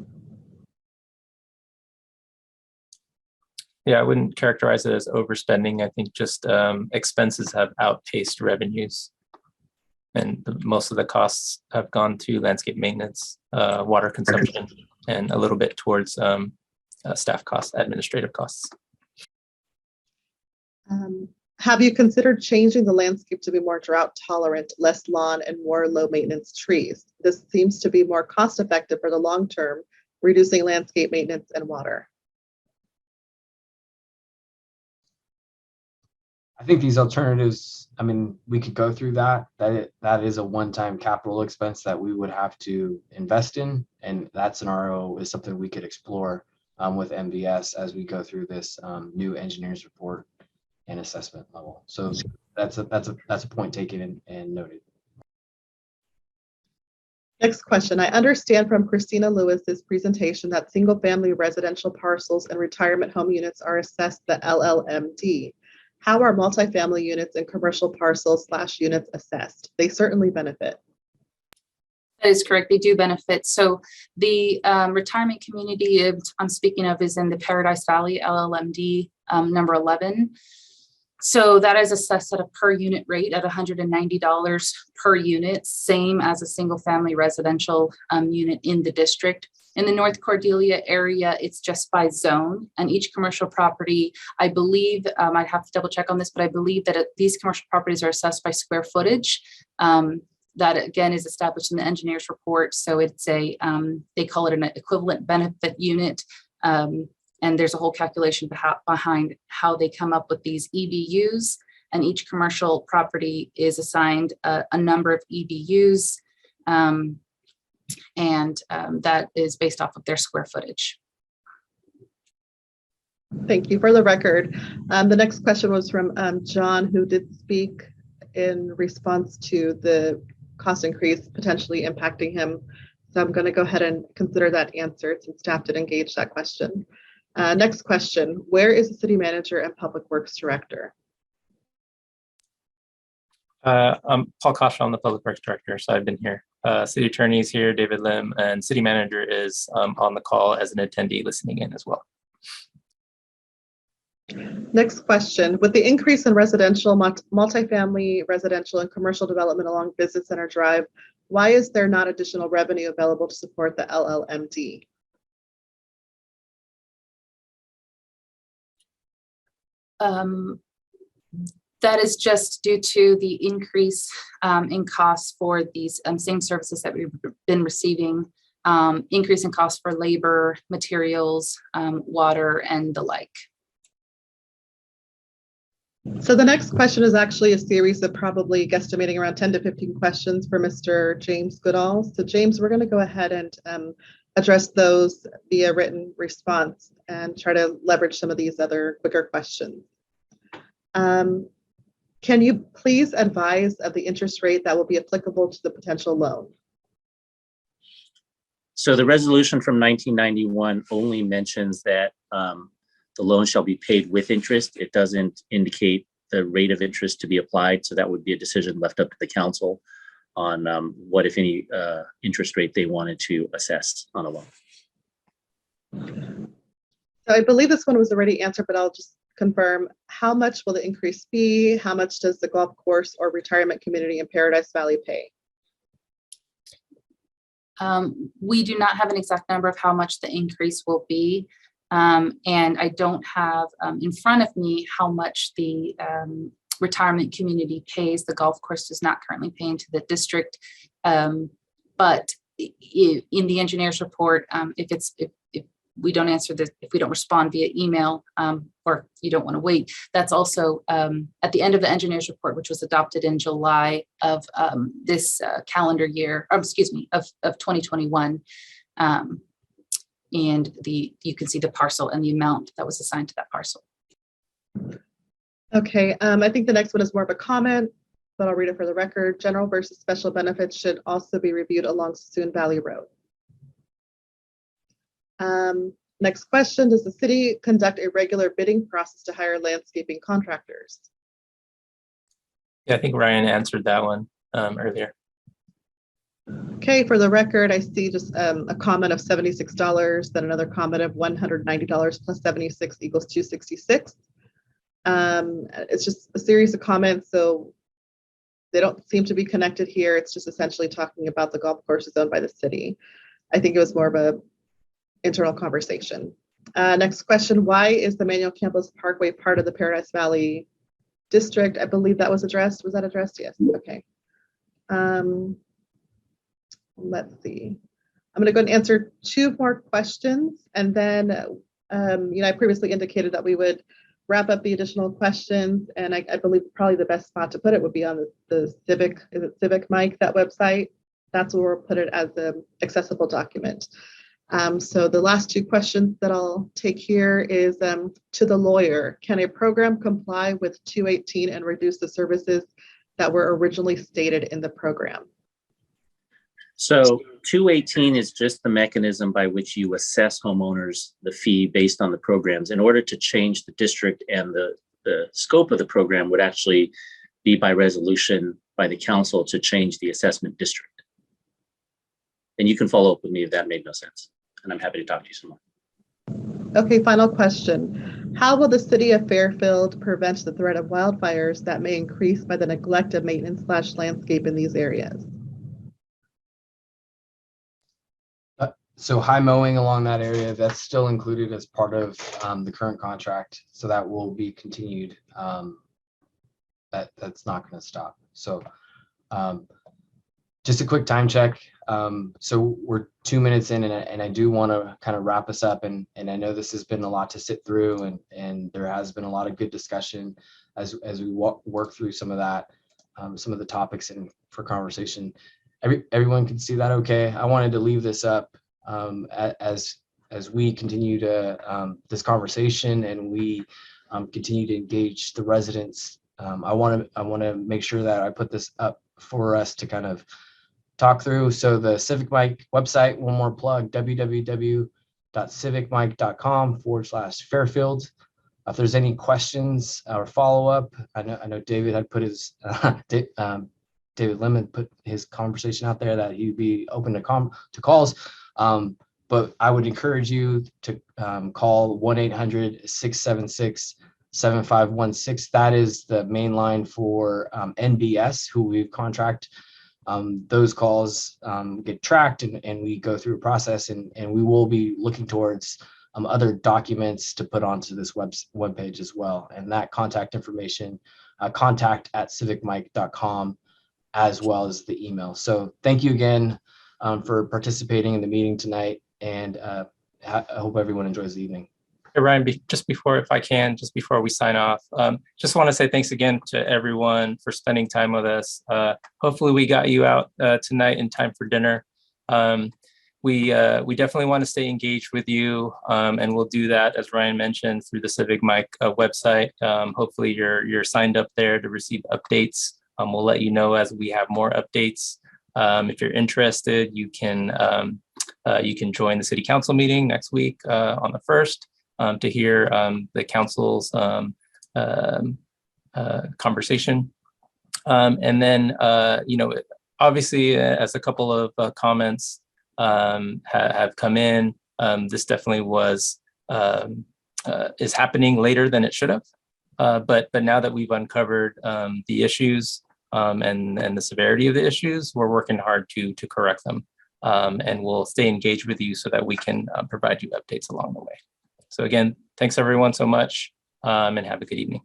B: Yeah, I wouldn't characterize it as overspending. I think just expenses have outpaced revenues. And most of the costs have gone to landscape maintenance, water consumption, and a little bit towards staff costs, administrative costs.
E: Have you considered changing the landscape to be more drought tolerant, less lawn, and more low maintenance trees? This seems to be more cost effective for the long term, reducing landscape maintenance and water.
A: I think these alternatives, I mean, we could go through that. That is a one-time capital expense that we would have to invest in, and that scenario is something we could explore with MVS as we go through this new engineer's report and assessment level. So that's a point taken and noted.
E: Next question. I understand from Christina Lewis's presentation that single-family residential parcels and retirement home units are assessed the LLMD. How are multifamily units and commercial parcels / units assessed? They certainly benefit.
D: That is correct. They do benefit. So the retirement community I'm speaking of is in the Paradise Valley LLMD number 11. So that is assessed at a per unit rate at $190 per unit, same as a single family residential unit in the district. In the North Cordelia area, it's just by zone, and each commercial property, I believe, I'd have to double check on this, but I believe that these commercial properties are assessed by square footage. That again is established in the engineer's report. So it's they call it an equivalent benefit unit. And there's a whole calculation behind how they come up with these EBUs, and each commercial property is assigned a number of EBUs. That is based off of their square footage.
E: Thank you. For the record, the next question was from John, who did speak in response to the cost increase potentially impacting him. So I'm going to go ahead and consider that answered since staff did engage that question. Next question, where is the city manager and public works director?
B: I'm Paul Kasha, I'm the public works director, so I've been here. City attorney is here, David Lim, and city manager is on the call as an attendee listening in as well.
E: Next question, with the increase in residential, multifamily, residential, and commercial development along Business Center Drive, why is there not additional revenue available to support the LLMD?
D: That is just due to the increase in costs for these same services that we've been receiving, increase in costs for labor, materials, water, and the like.
E: So the next question is actually a series of probably guesstimating around 10 to 15 questions for Mr. James Goodall. So James, we're going to go ahead and address those via written response and try to leverage some of these other quicker questions. Can you please advise of the interest rate that will be applicable to the potential loan?
C: So the resolution from 1991 only mentions that the loan shall be paid with interest. It doesn't indicate the rate of interest to be applied. So that would be a decision left up to the council on what, if any, interest rate they wanted to assess on a loan.
E: So I believe this one was already answered, but I'll just confirm, how much will the increase be? How much does the golf course or retirement community in Paradise Valley pay?
D: We do not have an exact number of how much the increase will be. And I don't have in front of me how much the retirement community pays. The golf course does not currently pay into the district. But in the engineer's report, if we don't answer this, if we don't respond via email, or you don't want to wait, that's also at the end of the engineer's report, which was adopted in July of this calendar year, of 2021. And you can see the parcel and the amount that was assigned to that parcel.
E: Okay, I think the next one is more of a comment, but I'll read it for the record. General versus special benefits should also be reviewed along Sassoon Valley Road. Next question, does the city conduct a regular bidding process to hire landscaping contractors?
B: Yeah, I think Ryan answered that one earlier.
E: Okay, for the record, I see just a comment of $76, then another comment of $190 plus 76 equals 266. It's just a series of comments, so they don't seem to be connected here. It's just essentially talking about the golf courses owned by the city. I think it was more of a internal conversation. Next question, why is the Manuel Campos Parkway part of the Paradise Valley district? I believe that was addressed. Was that addressed? Yes, okay. Let's see. I'm gonna go and answer 2 more questions, and then, I previously indicated that we would wrap up the additional questions, and I believe probably the best spot to put it would be on the Civic, is it Civic Mike, that website? That's where we'll put it as an accessible document. So the last 2 questions that I'll take here is to the lawyer, can a program comply with 218 and reduce the services that were originally stated in the program?
C: So 218 is just the mechanism by which you assess homeowners the fee based on the programs. In order to change the district and the scope of the program would actually be by resolution by the council to change the assessment district. And you can follow up with me if that made no sense. And I'm happy to talk to you some more.
E: Okay, final question. How will the city of Fairfield prevent the threat of wildfires that may increase by the neglect of maintenance / landscape in these areas?
A: So high mowing along that area, that's still included as part of the current contract. So that will be continued. That's not going to stop. So just a quick time check. So we're 2 minutes in, and I do want to kind of wrap us up. And I know this has been a lot to sit through, and there has been a lot of good discussion as we work through some of that, some of the topics and for conversation. Everyone can see that okay. I wanted to leave this up as we continue to this conversation and we continue to engage the residents. I want to make sure that I put this up for us to kind of talk through. So the Civic Mike website, one more plug, www.civicmike.com/Fairfield. If there's any questions or follow up, I know David had put his David Lemon put his conversation out there that he'd be open to calls. But I would encourage you to call 1-800-676-7516. That is the main line for NBS, who we contract. Those calls get tracked and we go through a process, and we will be looking towards other documents to put onto this webpage as well. And that contact information, contact@civicmike.com, as well as the email. So thank you again for participating in the meeting tonight, and I hope everyone enjoys the evening.
B: Hey, Ryan, just before we sign off, just want to say thanks again to everyone for spending time with us. Hopefully we got you out tonight in time for dinner. We definitely want to stay engaged with you, and we'll do that, as Ryan mentioned, through the Civic Mike website. Hopefully you're signed up there to receive updates. We'll let you know as we have more updates. If you're interested, you can join the city council meeting next week on the 1st to hear the council's conversation. And then, obviously, as a couple of comments have come in, this definitely is happening later than it should have. But now that we've uncovered the issues and the severity of the issues, we're working hard to correct them. And we'll stay engaged with you so that we can provide you updates along the way. So again, thanks everyone so much, and have a good evening.